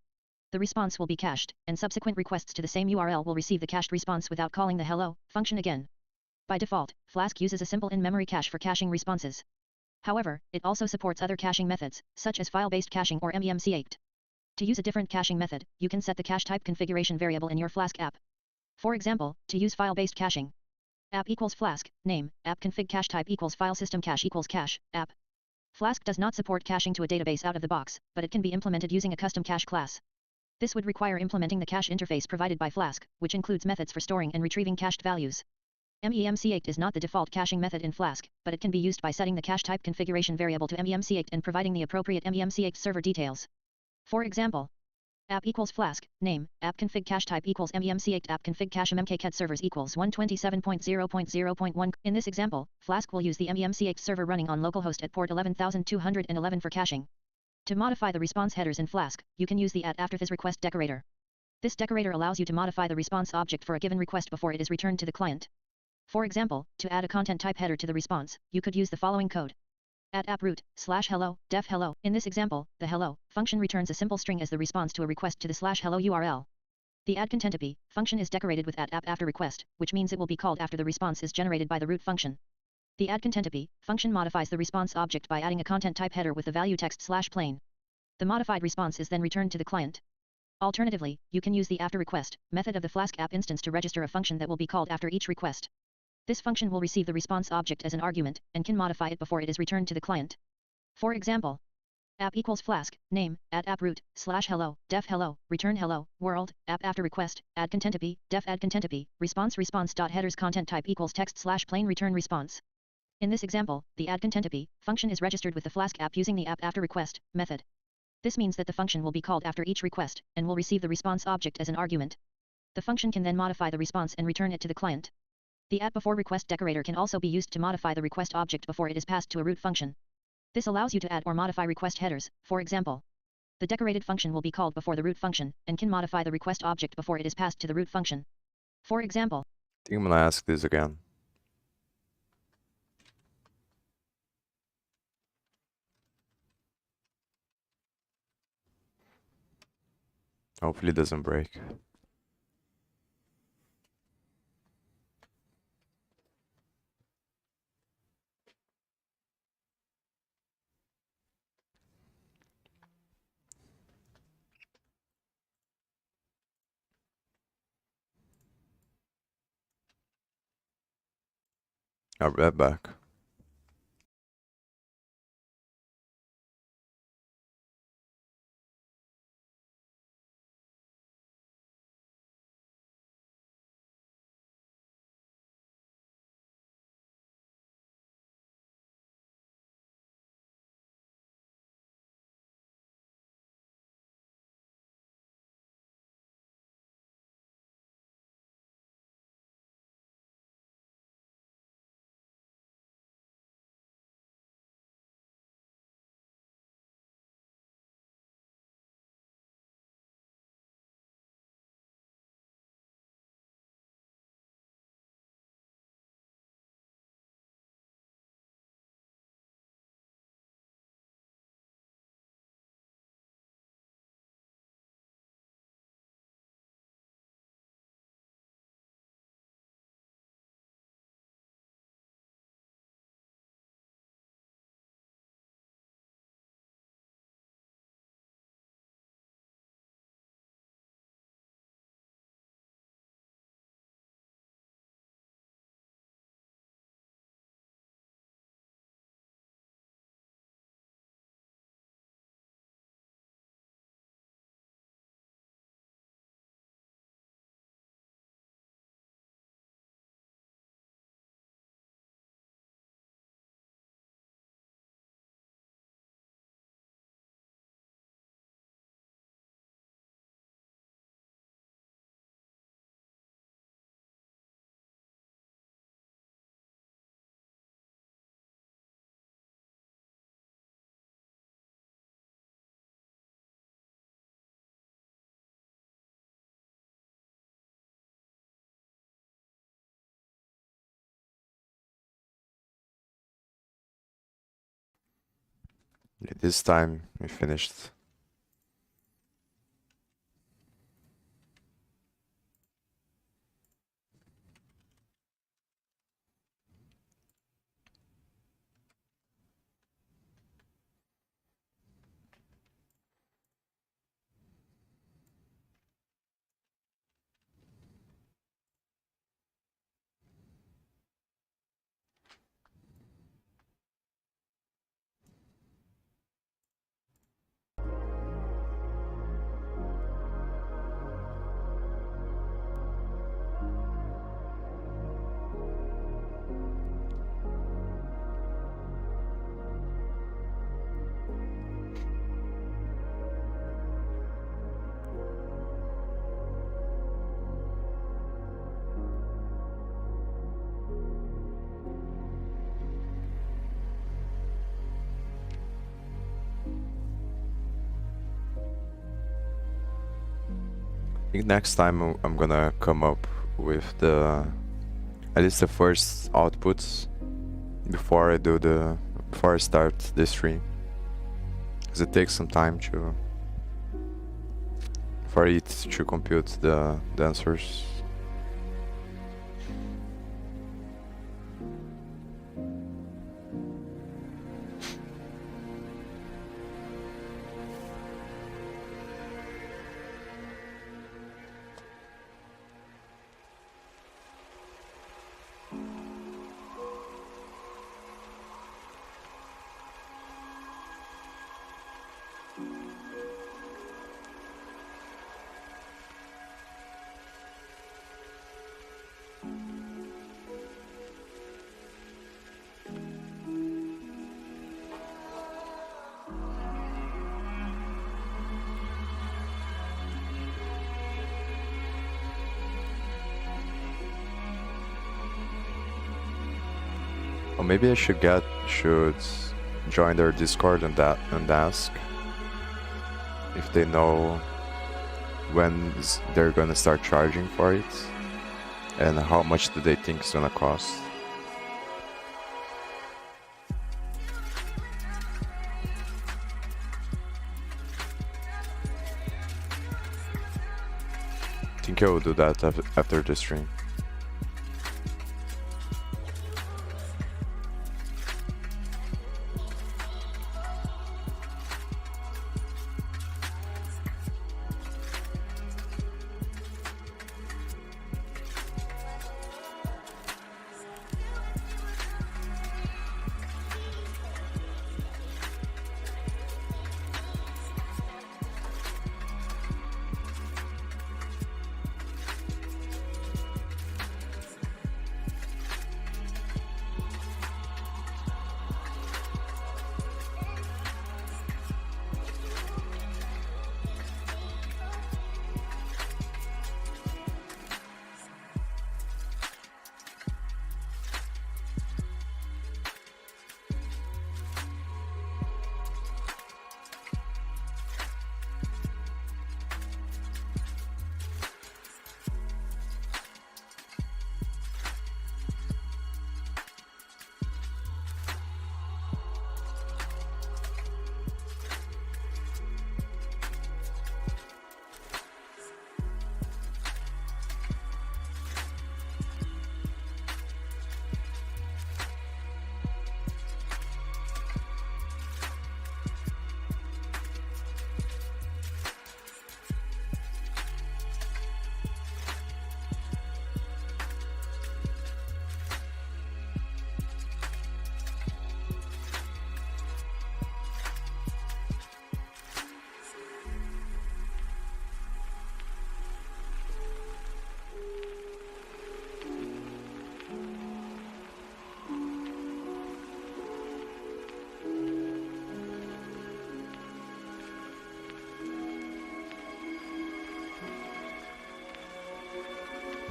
S2: The response will be cached, and subsequent requests to the same URL will receive the cached response without calling the hello function again. By default, Flask uses a simple in-memory cache for caching responses. However, it also supports other caching methods, such as file-based caching or memch. To use a different caching method, you can set the cache type configuration variable in your Flask app. For example, to use file-based caching, app equals Flask, name, app config cache type equals file system cache equals cache, app. Flask does not support caching to a database out of the box, but it can be implemented using a custom cache class. This would require implementing the cache interface provided by Flask, which includes methods for storing and retrieving cached values. memch is not the default caching method in Flask, but it can be used by setting the cache type configuration variable to memch and providing the appropriate memch server details. For example, app equals Flask, name, app config cache type equals memch app config cache memk servers equals 127.0.0.1. In this example, Flask will use the memch server running on localhost at port 11211 for caching. To modify the response headers in Flask, you can use the @afterThisRequest decorator. This decorator allows you to modify the response object for a given request before it is returned to the client. For example, to add a content type header to the response, you could use the following code. @app_route, /hello, def hello. In this example, the hello function returns a simple string as the response to a request to the /hello URL. The add_contentp function is decorated with @app_after_request, which means it will be called after the response is generated by the root function. The add_contentp function modifies the response object by adding a content type header with the value text /plain. The modified response is then returned to the client. Alternatively, you can use the after_request method of the Flask app instance to register a function that will be called after each request. This function will receive the response object as an argument, and can modify it before it is returned to the client. For example, app equals Flask, name, @app_route, /hello, def hello, return hello, world, app after request, add_contentp, def add_contentp, response.headers content type equals text/plain return response. In this example, the add_contentp function is registered with the Flask app using the app after request method. This means that the function will be called after each request, and will receive the response object as an argument. The function can then modify the response and return it to the client. The @beforeRequest decorator can also be used to modify the request object before it is passed to a root function. This allows you to add or modify request headers. For example, the decorated function will be called before the root function, and can modify the request object before it is passed to the root function. For example,
S1: I think I'm gonna ask this again. Hopefully it doesn't break. I'll be right back. This time we finished. I think next time I'm gonna come up with at least the first outputs before I start the stream, because it takes some time for it to compute the answers. Or maybe I should join their Discord and ask if they know when they're gonna start charging for it and how much do they think it's gonna cost. I think I will do that after the stream.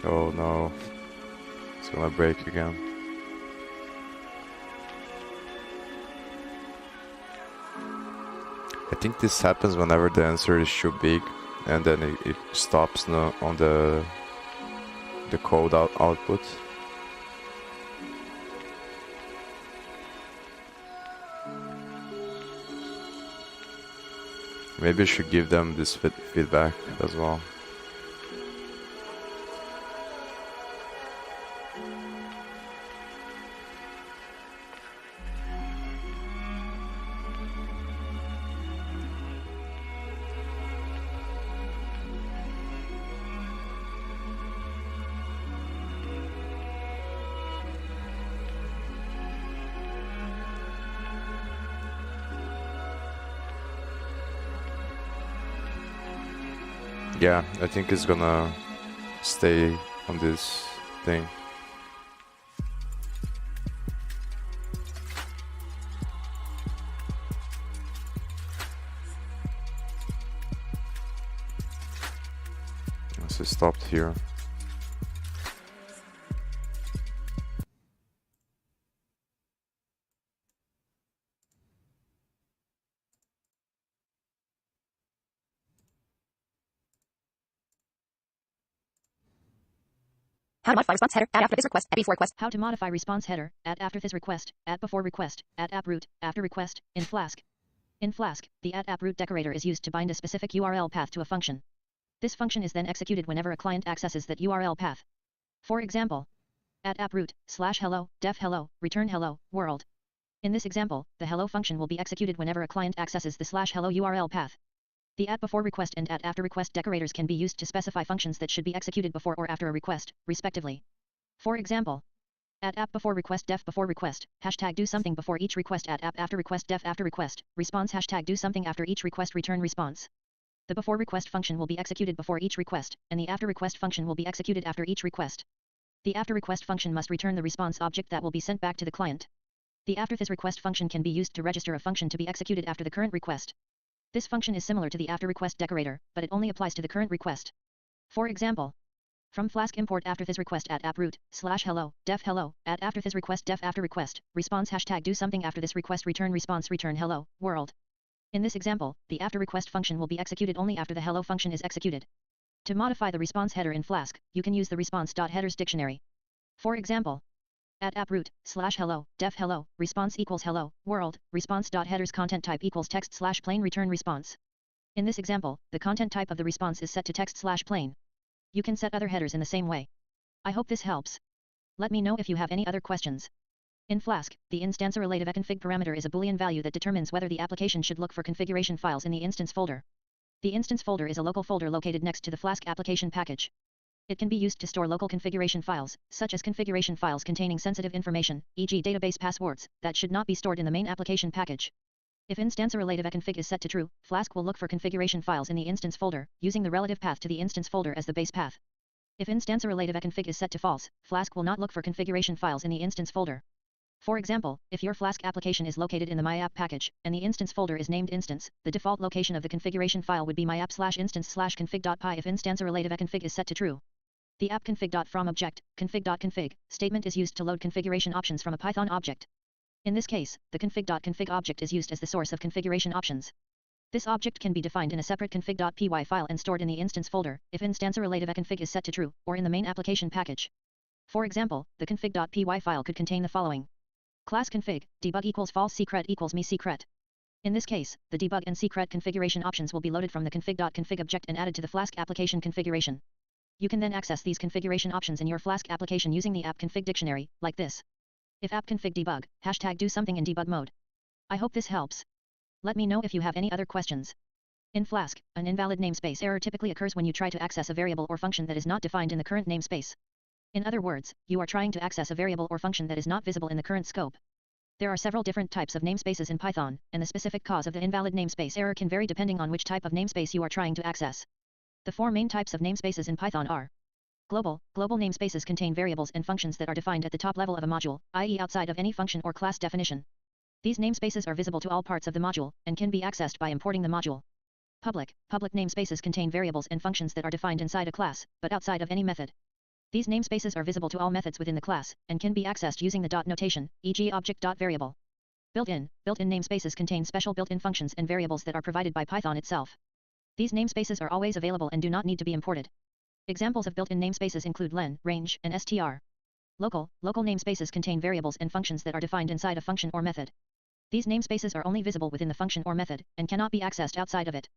S1: Oh no, it's gonna break again. I think this happens whenever the answer is too big and then it stops on the code output. Maybe I should give them this feedback as well. Yeah, I think it's gonna stay on this thing. So it stopped here.
S4: How to modify response header, add after this request, add before request.
S2: How to modify response header, add after this request, add before request, add app root, after request, in Flask. In Flask, the add app root decorator is used to bind a specific URL path to a function. This function is then executed whenever a client accesses that URL path. For example, add app root, /hello, def hello, return hello, world. In this example, the hello function will be executed whenever a client accesses the /hello URL path. The add before request and add after request decorators can be used to specify functions that should be executed before or after a request, respectively. For example, add app before request def before request, hashtag do something before each request, add app after request def after request, response hashtag do something after each request, return response. The before request function will be executed before each request, and the after request function will be executed after each request. The after request function must return the response object that will be sent back to the client. The after this request function can be used to register a function to be executed after the current request. This function is similar to the after request decorator, but it only applies to the current request. For example, from Flask import after this request add app root, /hello, def hello, add after this request def after request, response hashtag do something after this request, return response, return hello, world. In this example, the after request function will be executed only after the hello function is executed. To modify the response header in Flask, you can use the response.headers dictionary. For example, add app root, /hello, def hello, response equals hello, world, response.headers content type equals text/plain, return response. In this example, the content type of the response is set to text/plain. You can set other headers in the same way. I hope this helps. Let me know if you have any other questions. In Flask, the instancer-related-config parameter is a Boolean value that determines whether the application should look for configuration files in the instance folder. The instance folder is a local folder located next to the Flask application package. It can be used to store local configuration files, such as configuration files containing sensitive information, e.g. database passwords, that should not be stored in the main application package. If instancer-related-config is set to true, Flask will look for configuration files in the instance folder, using the relative path to the instance folder as the base path. If instancer-related-config is set to false, Flask will not look for configuration files in the instance folder. For example, if your Flask application is located in the myapp package, and the instance folder is named instance, the default location of the configuration file would be myapp/instance/config.py if instancer-related-config is set to true. The app-config.from object, config.config, statement is used to load configuration options from a Python object. In this case, the config.config object is used as the source of configuration options. This object can be defined in a separate config.py file and stored in the instance folder, if instancer-related-config is set to true, or in the main application package. For example, the config.py file could contain the following. Class config, debug equals false secret equals me secret. In this case, the debug and secret configuration options will be loaded from the config.config object and added to the Flask application configuration. You can then access these configuration options in your Flask application using the app config dictionary, like this. If app config debug, hashtag do something in debug mode. I hope this helps. Let me know if you have any other questions. In Flask, an invalid namespace error typically occurs when you try to access a variable or function that is not defined in the current namespace. In other words, you are trying to access a variable or function that is not visible in the current scope. There are several different types of namespaces in Python, and the specific cause of the invalid namespace error can vary depending on which type of namespace you are trying to access. The four main types of namespaces in Python are global. Global namespaces contain variables and functions that are defined at the top level of a module, i.e. outside of any function or class definition. These namespaces are visible to all parts of the module, and can be accessed by importing the module. Public namespaces contain variables and functions that are defined inside a class, but outside of any method. These namespaces are visible to all methods within the class, and can be accessed using the dot notation, e.g. object.variable. Built-in namespaces contain special built-in functions and variables that are provided by Python itself. These namespaces are always available and do not need to be imported. Examples of built-in namespaces include len, range, and str. Local namespaces contain variables and functions that are defined inside a function or method. These namespaces are only visible within the function or method, and cannot be accessed outside of it.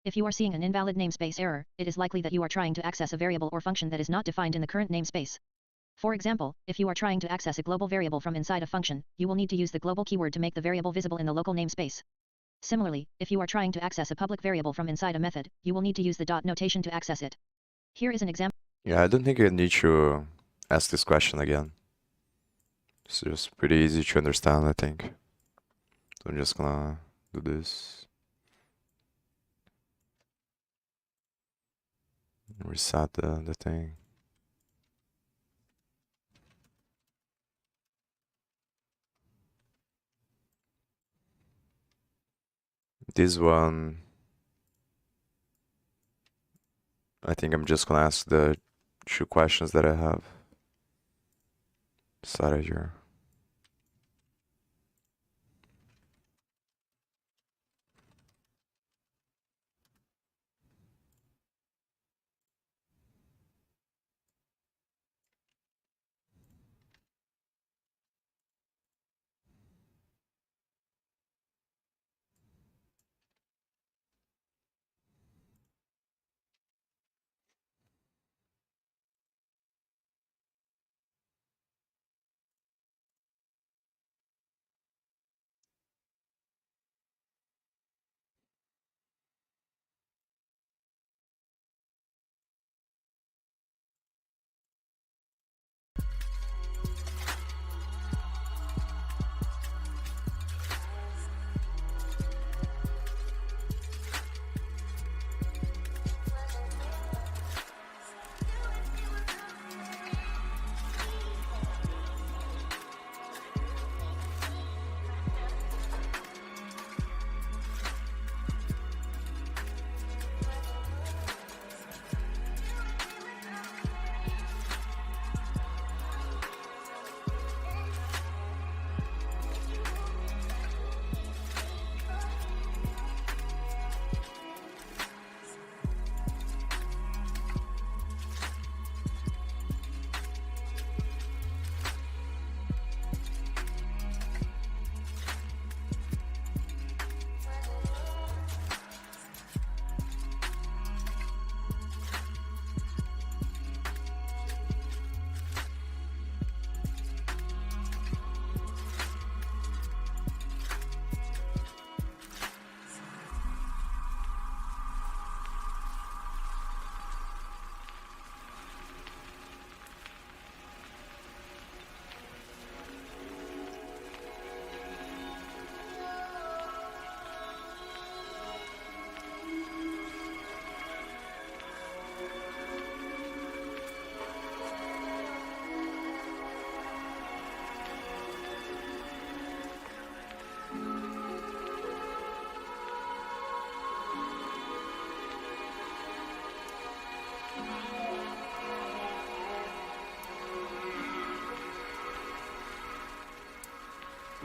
S2: If you are seeing an invalid namespace error, it is likely that you are trying to access a variable or function that is not defined in the current namespace. For example, if you are trying to access a global variable from inside a function, you will need to use the global keyword to make the variable visible in the local namespace. Similarly, if you are trying to access a public variable from inside a method, you will need to use the dot notation to access it. Here is an example.
S1: Yeah, I don't think I need to ask this question again. It's just pretty easy to understand, I think. So I'm just gonna do this. Reset the thing. This one, I think I'm just gonna ask the 2 questions that I have decided here.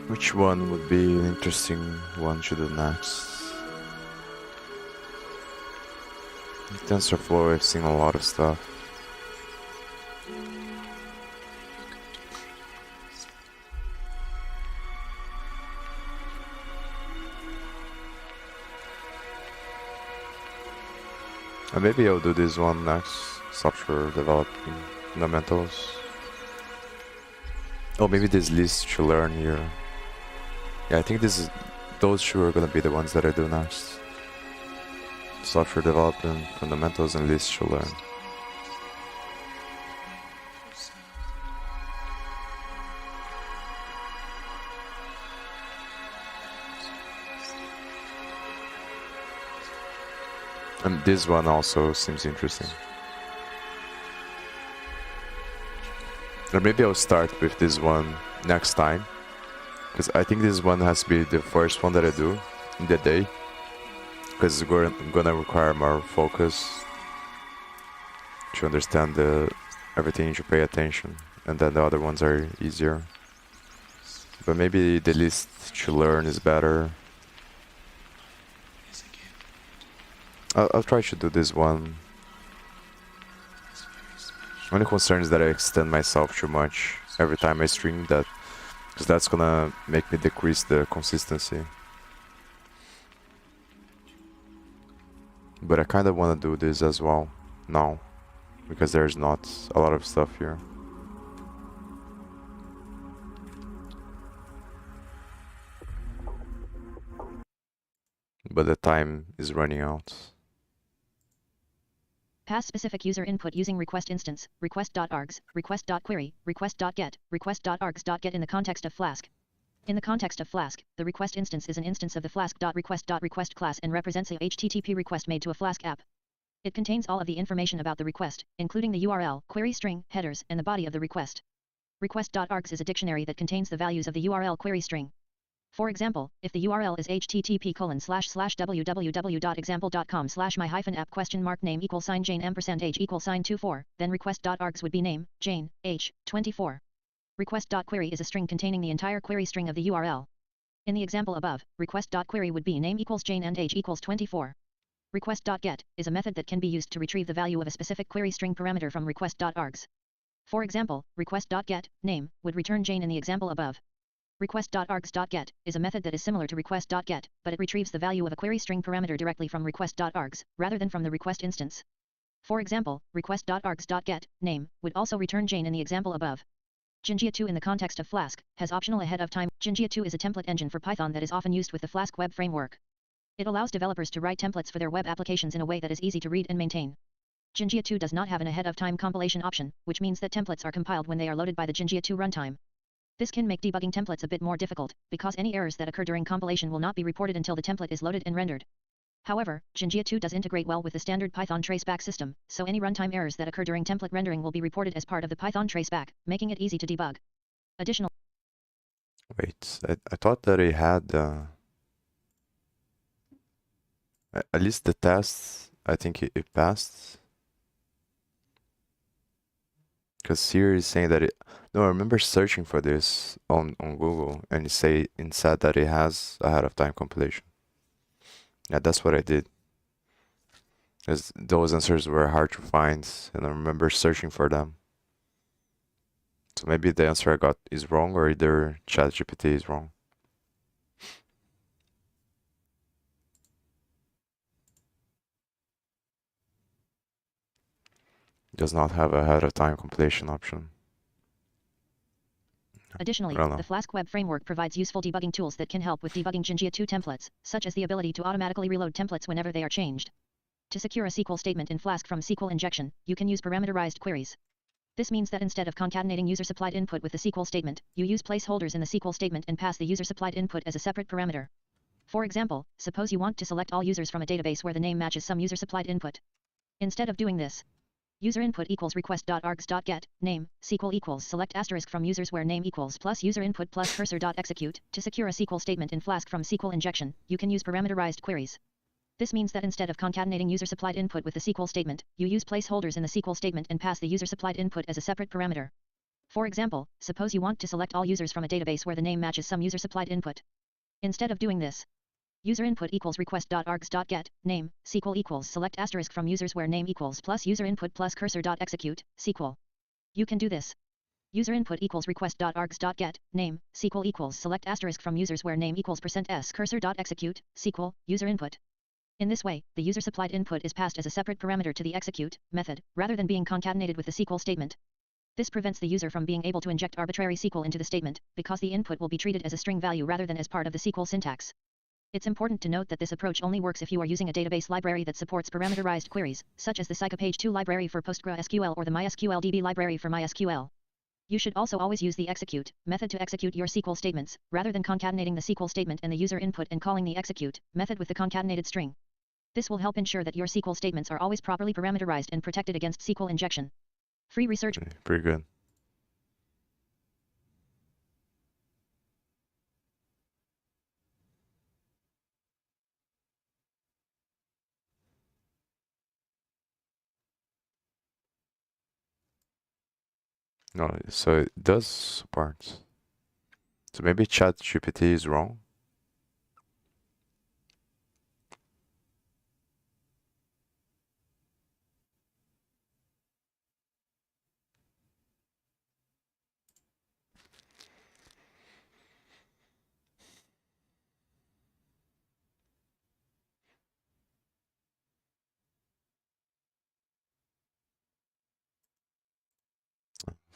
S1: Which one would be an interesting one to do next? In TensorFlow, I've seen a lot of stuff. And maybe I'll do this one next, software developing fundamentals. Oh, maybe this list to learn here. Yeah, I think those 2 are gonna be the ones that I do next. Software development fundamentals and list to learn. And this one also seems interesting. Or maybe I'll start with this one next time, because I think this one has to be the first one that I do in the day, because it's gonna require more focus to understand everything, to pay attention, and then the other ones are easier. But maybe the list to learn is better. I'll try to do this one. Only concern is that I extend myself too much every time I stream, because that's gonna make me decrease the consistency. But I kind of want to do this as well now, because there's not a lot of stuff here. But the time is running out.
S2: Pass specific user input using request instance, request.args, request.query, request.get, request.args.get in the context of Flask. In the context of Flask, the request instance is an instance of the flask.request.request class and represents a HTTP request made to a Flask app. It contains all of the information about the request, including the URL, query string, headers, and the body of the request. Request.args is a dictionary that contains the values of the URL query string. For example, if the URL is http://www.example.com/my-app?name=Jane age=24, then request.args would be name, Jane, age, 24. Request.query is a string containing the entire query string of the URL. In the example above, request.query would be name=Jane and age=24. Request.get is a method that can be used to retrieve the value of a specific query string parameter from request.args. For example, request.get, name, would return Jane in the example above. Request.args.get is a method that is similar to request.get, but it retrieves the value of a query string parameter directly from request.args, rather than from the request instance. For example, request.args.get, name, would also return Jane in the example above. Django 2 in the context of Flask has optional ahead of time. Django 2 is a template engine for Python that is often used with the Flask web framework. It allows developers to write templates for their web applications in a way that is easy to read and maintain. Django 2 does not have an ahead of time compilation option, which means that templates are compiled when they are loaded by the Django 2 runtime. This can make debugging templates a bit more difficult, because any errors that occur during compilation will not be reported until the template is loaded and rendered. However, Django 2 does integrate well with the standard Python traceback system, so any runtime errors that occur during template rendering will be reported as part of the Python traceback, making it easy to debug. Additional.
S1: Wait, I thought that it had at least the tests. I think it passed. Because here is saying that it. No, I remember searching for this on Google, and it said that it has ahead of time compilation. Yeah, that's what I did. Because those answers were hard to find, and I remember searching for them. So maybe the answer I got is wrong, or either ChatGPT is wrong. Does not have a ahead of time compilation option.
S2: Additionally, the Flask web framework provides useful debugging tools that can help with debugging Django 2 templates, such as the ability to automatically reload templates whenever they are changed. To secure a SQL statement in Flask from SQL injection, you can use parameterized queries. This means that instead of concatenating user-supplied input with the SQL statement, you use placeholders in the SQL statement and pass the user-supplied input as a separate parameter. For example, suppose you want to select all users from a database where the name matches some user-supplied input. Instead of doing this, user input equals request.args.get, name, SQL equals select asterisk from users where name equals plus user input plus cursor.execute. To secure a SQL statement in Flask from SQL injection, you can use parameterized queries. This means that instead of concatenating user-supplied input with the SQL statement, you use placeholders in the SQL statement and pass the user-supplied input as a separate parameter. For example, suppose you want to select all users from a database where the name matches some user-supplied input. Instead of doing this, user input equals request.args.get, name, SQL equals select asterisk from users where name equals plus user input plus cursor.execute, SQL. You can do this. User input equals request.args.get, name, SQL equals select asterisk from users where name equals %s cursor.execute, SQL, user input. In this way, the user-supplied input is passed as a separate parameter to the execute method, rather than being concatenated with the SQL statement. This prevents the user from being able to inject arbitrary SQL into the statement, because the input will be treated as a string value rather than as part of the SQL syntax. It's important to note that this approach only works if you are using a database library that supports parameterized queries, such as the Psychopage2 library for PostgreSQL or the MySQLDB library for MySQL. You should also always use the execute method to execute your SQL statements, rather than concatenating the SQL statement and the user input and calling the execute method with the concatenated string. This will help ensure that your SQL statements are always properly parameterized and protected against SQL injection. Free research.
S1: Pretty good. No, so it does support. So maybe ChatGPT is wrong.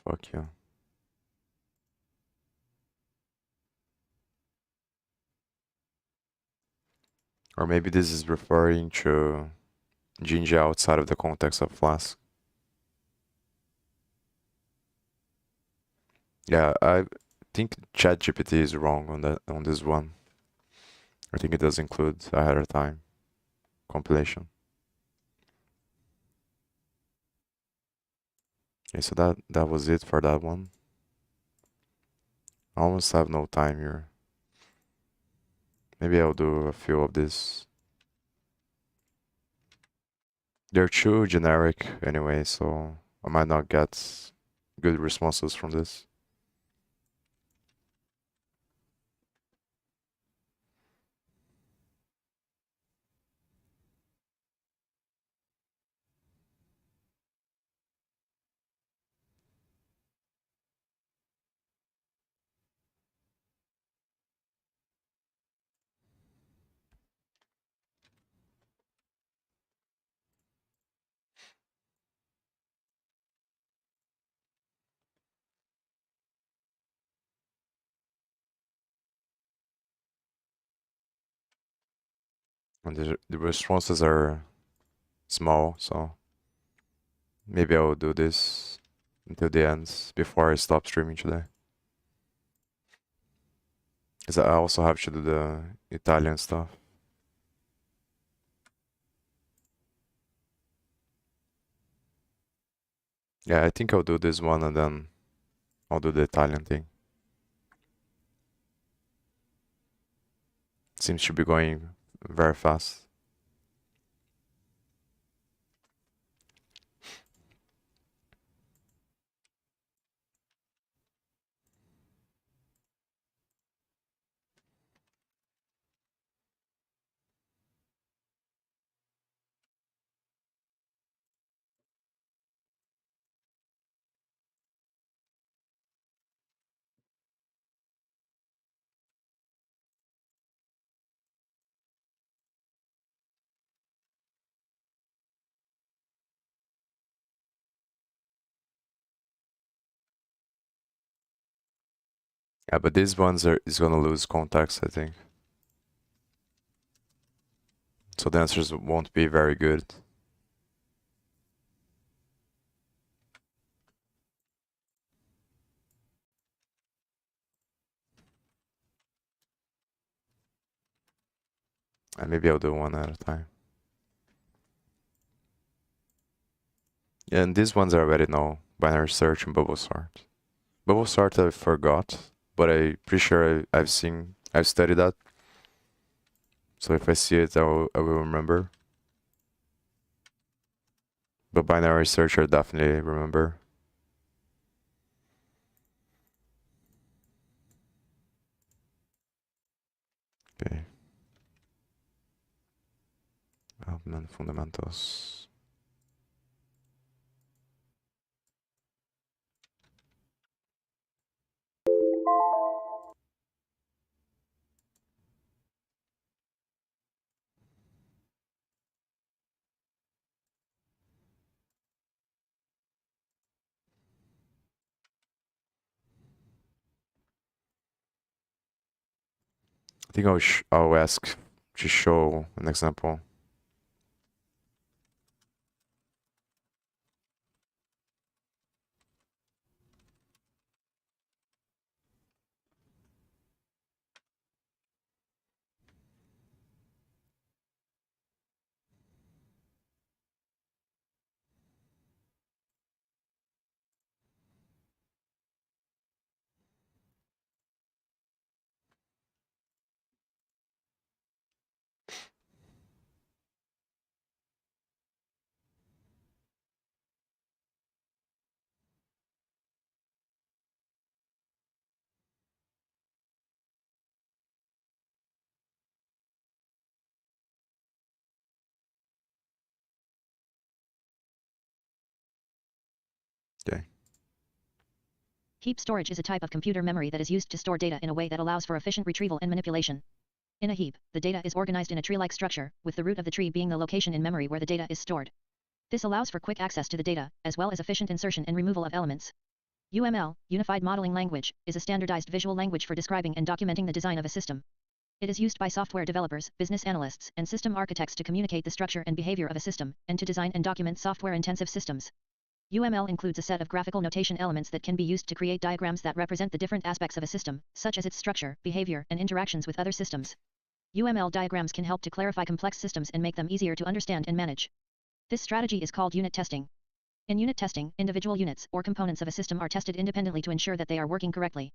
S1: Fuck you. Or maybe this is referring to Jinja outside of the context of Flask. Yeah, I think ChatGPT is wrong on this one. I think it does include ahead of time compilation. Okay, so that was it for that one. I almost have no time here. Maybe I'll do a few of these. They're too generic anyway, so I might not get good responses from this. And the responses are small, so maybe I'll do this until the end before I stop streaming today. Because I also have to do the Italian stuff. Yeah, I think I'll do this one and then I'll do the Italian thing. Seems to be going very fast. Yeah, but these ones is gonna lose context, I think. So the answers won't be very good. And maybe I'll do one at a time. Yeah, and these ones I already know. Binary search and bubble sort. Bubble sort I forgot, but I'm pretty sure I've studied that. So if I see it, I will remember. But binary search I definitely remember. Okay. Development fundamentals. I think I'll ask to show an example. Okay.
S2: Heap storage is a type of computer memory that is used to store data in a way that allows for efficient retrieval and manipulation. In a heap, the data is organized in a tree-like structure, with the root of the tree being the location in memory where the data is stored. This allows for quick access to the data, as well as efficient insertion and removal of elements. UML, Unified Modeling Language, is a standardized visual language for describing and documenting the design of a system. It is used by software developers, business analysts, and system architects to communicate the structure and behavior of a system, and to design and document software-intensive systems. UML includes a set of graphical notation elements that can be used to create diagrams that represent the different aspects of a system, such as its structure, behavior, and interactions with other systems. UML diagrams can help to clarify complex systems and make them easier to understand and manage. This strategy is called unit testing. In unit testing, individual units or components of a system are tested independently to ensure that they are working correctly.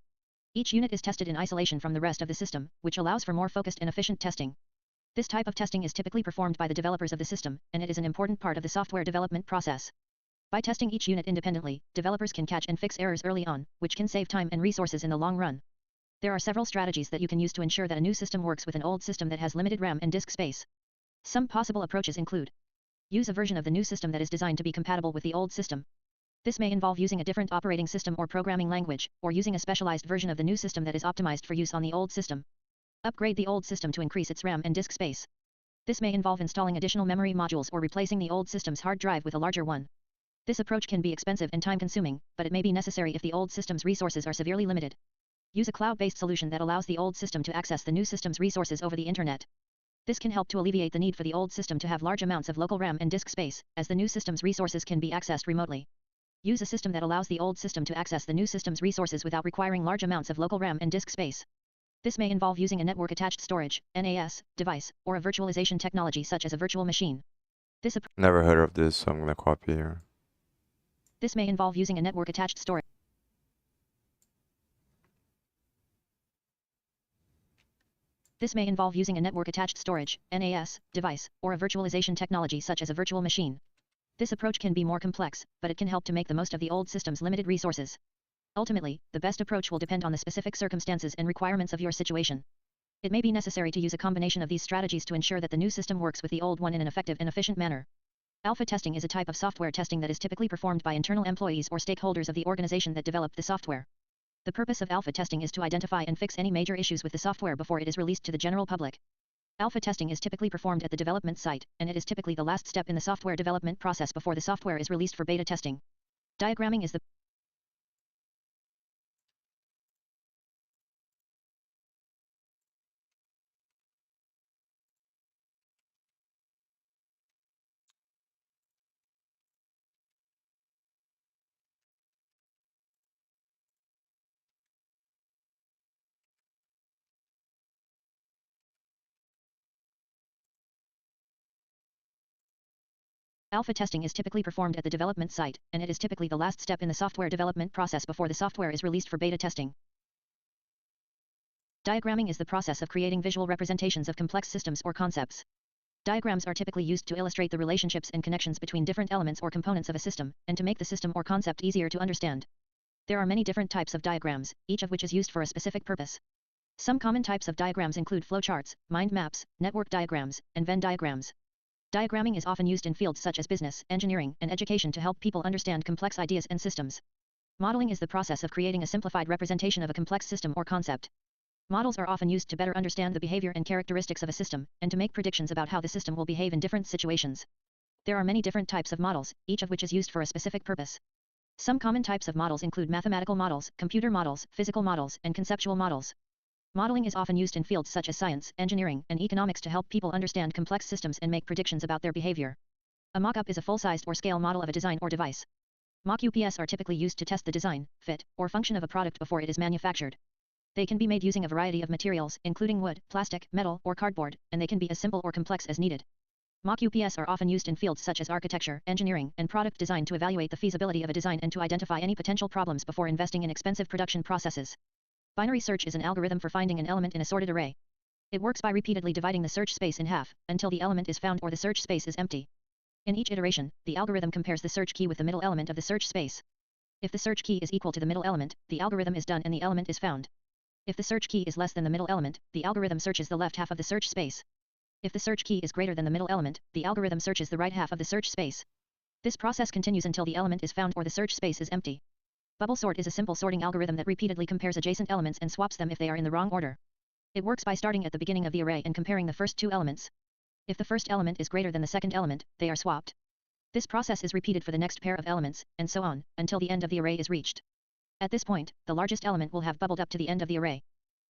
S2: Each unit is tested in isolation from the rest of the system, which allows for more focused and efficient testing. This type of testing is typically performed by the developers of the system, and it is an important part of the software development process. By testing each unit independently, developers can catch and fix errors early on, which can save time and resources in the long run. There are several strategies that you can use to ensure that a new system works with an old system that has limited RAM and disk space. Some possible approaches include: use a version of the new system that is designed to be compatible with the old system. This may involve using a different operating system or programming language, or using a specialized version of the new system that is optimized for use on the old system. Upgrade the old system to increase its RAM and disk space. This may involve installing additional memory modules or replacing the old system's hard drive with a larger one. This approach can be expensive and time-consuming, but it may be necessary if the old system's resources are severely limited. Use a cloud-based solution that allows the old system to access the new system's resources over the internet. This can help to alleviate the need for the old system to have large amounts of local RAM and disk space, as the new system's resources can be accessed remotely. Use a system that allows the old system to access the new system's resources without requiring large amounts of local RAM and disk space. This may involve using a network-attached storage (NAS) device, or a virtualization technology such as a virtual machine.
S1: Never heard of this, so I'm gonna copy here.
S2: This may involve using a network-attached storage. This may involve using a network-attached storage (NAS) device, or a virtualization technology such as a virtual machine. This approach can be more complex, but it can help to make the most of the old system's limited resources. Ultimately, the best approach will depend on the specific circumstances and requirements of your situation. It may be necessary to use a combination of these strategies to ensure that the new system works with the old one in an effective and efficient manner. Alpha testing is a type of software testing that is typically performed by internal employees or stakeholders of the organization that developed the software. The purpose of alpha testing is to identify and fix any major issues with the software before it is released to the general public. Alpha testing is typically performed at the development site, and it is typically the last step in the software development process before the software is released for beta testing. Diagramming is the Alpha testing is typically performed at the development site, and it is typically the last step in the software development process before the software is released for beta testing. Diagramming is the process of creating visual representations of complex systems or concepts. Diagrams are typically used to illustrate the relationships and connections between different elements or components of a system, and to make the system or concept easier to understand. There are many different types of diagrams, each of which is used for a specific purpose. Some common types of diagrams include flowcharts, mind maps, network diagrams, and Venn diagrams. Diagramming is often used in fields such as business, engineering, and education to help people understand complex ideas and systems. Modeling is the process of creating a simplified representation of a complex system or concept. Models are often used to better understand the behavior and characteristics of a system, and to make predictions about how the system will behave in different situations. There are many different types of models, each of which is used for a specific purpose. Some common types of models include mathematical models, computer models, physical models, and conceptual models. Modeling is often used in fields such as science, engineering, and economics to help people understand complex systems and make predictions about their behavior. A mock-up is a full-sized or scale model of a design or device. Mock-UPs are typically used to test the design, fit, or function of a product before it is manufactured. They can be made using a variety of materials, including wood, plastic, metal, or cardboard, and they can be as simple or complex as needed. Mock-UPs are often used in fields such as architecture, engineering, and product design to evaluate the feasibility of a design and to identify any potential problems before investing in expensive production processes. Binary search is an algorithm for finding an element in a sorted array. It works by repeatedly dividing the search space in half, until the element is found or the search space is empty. In each iteration, the algorithm compares the search key with the middle element of the search space. If the search key is equal to the middle element, the algorithm is done and the element is found. If the search key is less than the middle element, the algorithm searches the left half of the search space. If the search key is greater than the middle element, the algorithm searches the right half of the search space. This process continues until the element is found or the search space is empty. Bubble sort is a simple sorting algorithm that repeatedly compares adjacent elements and swaps them if they are in the wrong order. It works by starting at the beginning of the array and comparing the first two elements. If the first element is greater than the second element, they are swapped. This process is repeated for the next pair of elements, and so on, until the end of the array is reached. At this point, the largest element will have bubbled up to the end of the array.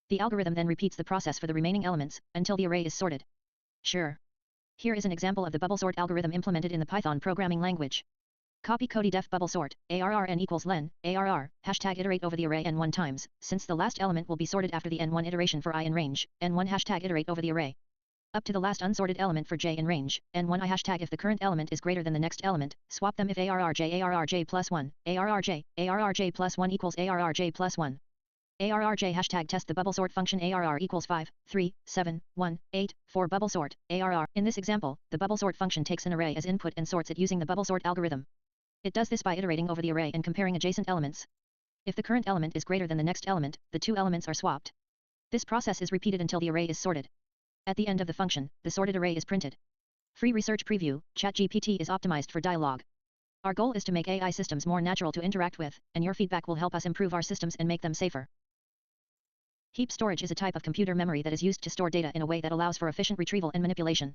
S2: The algorithm then repeats the process for the remaining elements, until the array is sorted. Sure. Here is an example of the bubble sort algorithm implemented in the Python programming language. Copy code def bubble sort, arrn equals len, arr, hashtag iterate over the array n1 times, since the last element will be sorted after the n1 iteration for I in range, n1 hashtag iterate over the array. Up to the last unsorted element for j in range, n1 I hashtag if the current element is greater than the next element, swap them if arrj plus 1, arrj plus 1 equals arrj plus 1. Arrj hashtag test the bubble sort function arr equals 5, 3, 7, 1, 8, 4 bubble sort, arr. In this example, the bubble sort function takes an array as input and sorts it using the bubble sort algorithm. It does this by iterating over the array and comparing adjacent elements. If the current element is greater than the next element, the two elements are swapped. This process is repeated until the array is sorted. At the end of the function, the sorted array is printed. Free research preview, ChatGPT is optimized for dialogue. Our goal is to make AI systems more natural to interact with, and your feedback will help us improve our systems and make them safer. Heap storage is a type of computer memory that is used to store data in a way that allows for efficient retrieval and manipulation.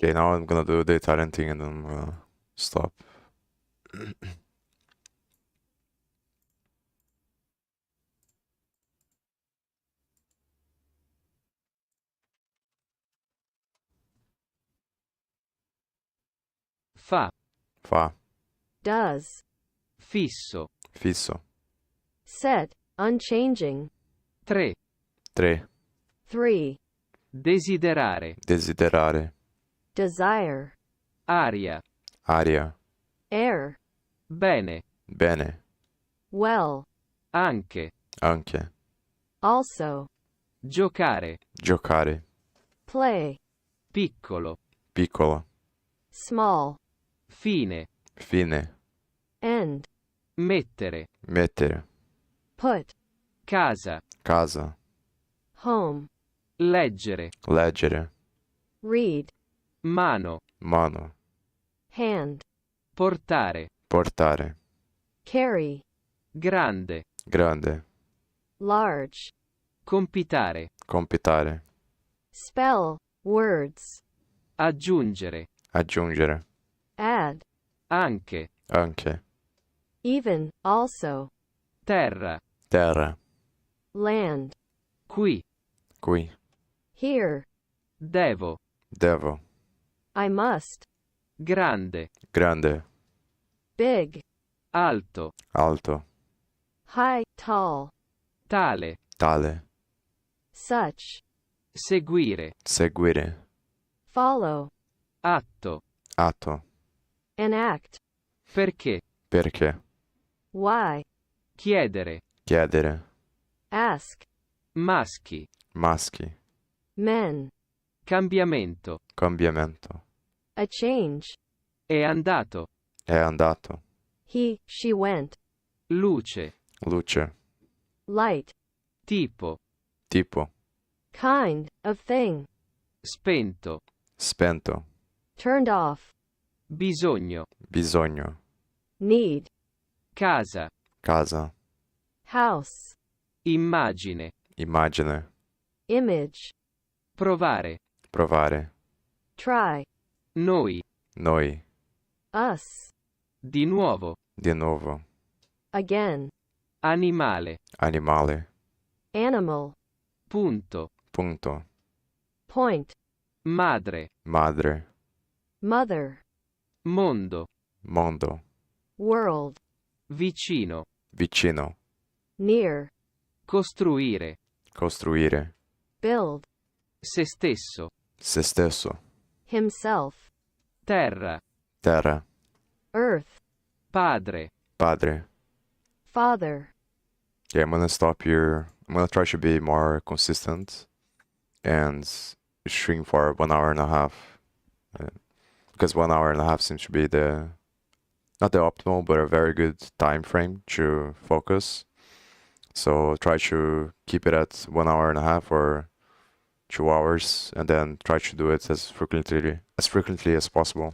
S1: Okay, now I'm gonna do the Italian thing and then I'm gonna stop.
S5: Fa,
S1: Fa,
S6: does,
S5: fisso,
S1: fisso,
S6: set, unchanging,
S5: 3,
S1: 3,
S6: 3,
S5: desiderare,
S1: desiderare,
S6: desire,
S5: aria,
S1: aria,
S6: air,
S5: bene,
S1: bene,
S6: well,
S5: anche,
S1: anche,
S6: also,
S5: giocare,
S1: giocare,
S6: play,
S5: piccolo,
S1: piccolo,
S6: small,
S5: fine,
S1: fine,
S6: end,
S5: mettere,
S1: mettere,
S6: put,
S5: casa,
S1: casa,
S6: home,
S5: leggere,
S1: leggere,
S6: read,
S5: mano,
S1: mano,
S6: hand,
S5: portare,
S1: portare,
S6: carry,
S5: grande,
S1: grande,
S6: large,
S5: compitare,
S1: compitare,
S6: spell, words,
S5: aggiungere,
S1: aggiungere,
S6: add,
S5: anche,
S1: anche,
S6: even, also,
S5: terra,
S1: terra,
S6: land,
S5: qui,
S1: qui,
S6: here,
S5: devo,
S1: devo,
S6: I must,
S5: grande,
S1: grande,
S6: big,
S5: alto,
S1: alto,
S6: high, tall,
S5: tale,
S1: tale,
S6: such,
S5: seguire,
S1: seguire,
S6: follow,
S5: atto,
S1: atto,
S6: enact,
S5: perché,
S1: perché,
S6: why,
S5: chiedere,
S1: chiedere,
S6: ask,
S5: maschi,
S1: maschi,
S6: men,
S5: cambiamento,
S1: cambiamento,
S6: a change,
S5: è andato,
S1: è andato,
S6: he, she went,
S5: luce,
S1: luce,
S6: light,
S5: tipo,
S1: tipo,
S6: kind, of thing,
S5: spento,
S1: spento,
S6: turned off,
S5: bisogno,
S1: bisogno,
S6: need,
S5: casa,
S1: casa,
S6: house,
S5: immagine,
S1: immagine,
S6: image,
S5: provare,
S1: provare,
S6: try,
S5: noi,
S1: noi,
S6: us,
S5: di nuovo,
S1: di nuovo,
S6: again,
S5: animale,
S1: animale,
S6: animal,
S5: punto,
S1: punto,
S6: point,
S5: madre,
S1: madre,
S6: mother,
S5: mondo,
S1: mondo,
S6: world,
S5: vicino,
S1: vicino,
S6: near,
S5: costruire,
S1: costruire,
S6: build,
S5: se stesso,
S1: se stesso,
S6: himself,
S5: terra,
S1: terra,
S6: earth,
S5: padre,
S1: padre.
S6: father,
S1: Okay, I'm gonna stop here. I'm gonna try to be more consistent and stream for 1 hour and a half. Because 1 hour and a half seems to be not the optimal, but a very good time frame to focus. So try to keep it at 1 hour and a half or 2 hours, and then try to do it as frequently as possible.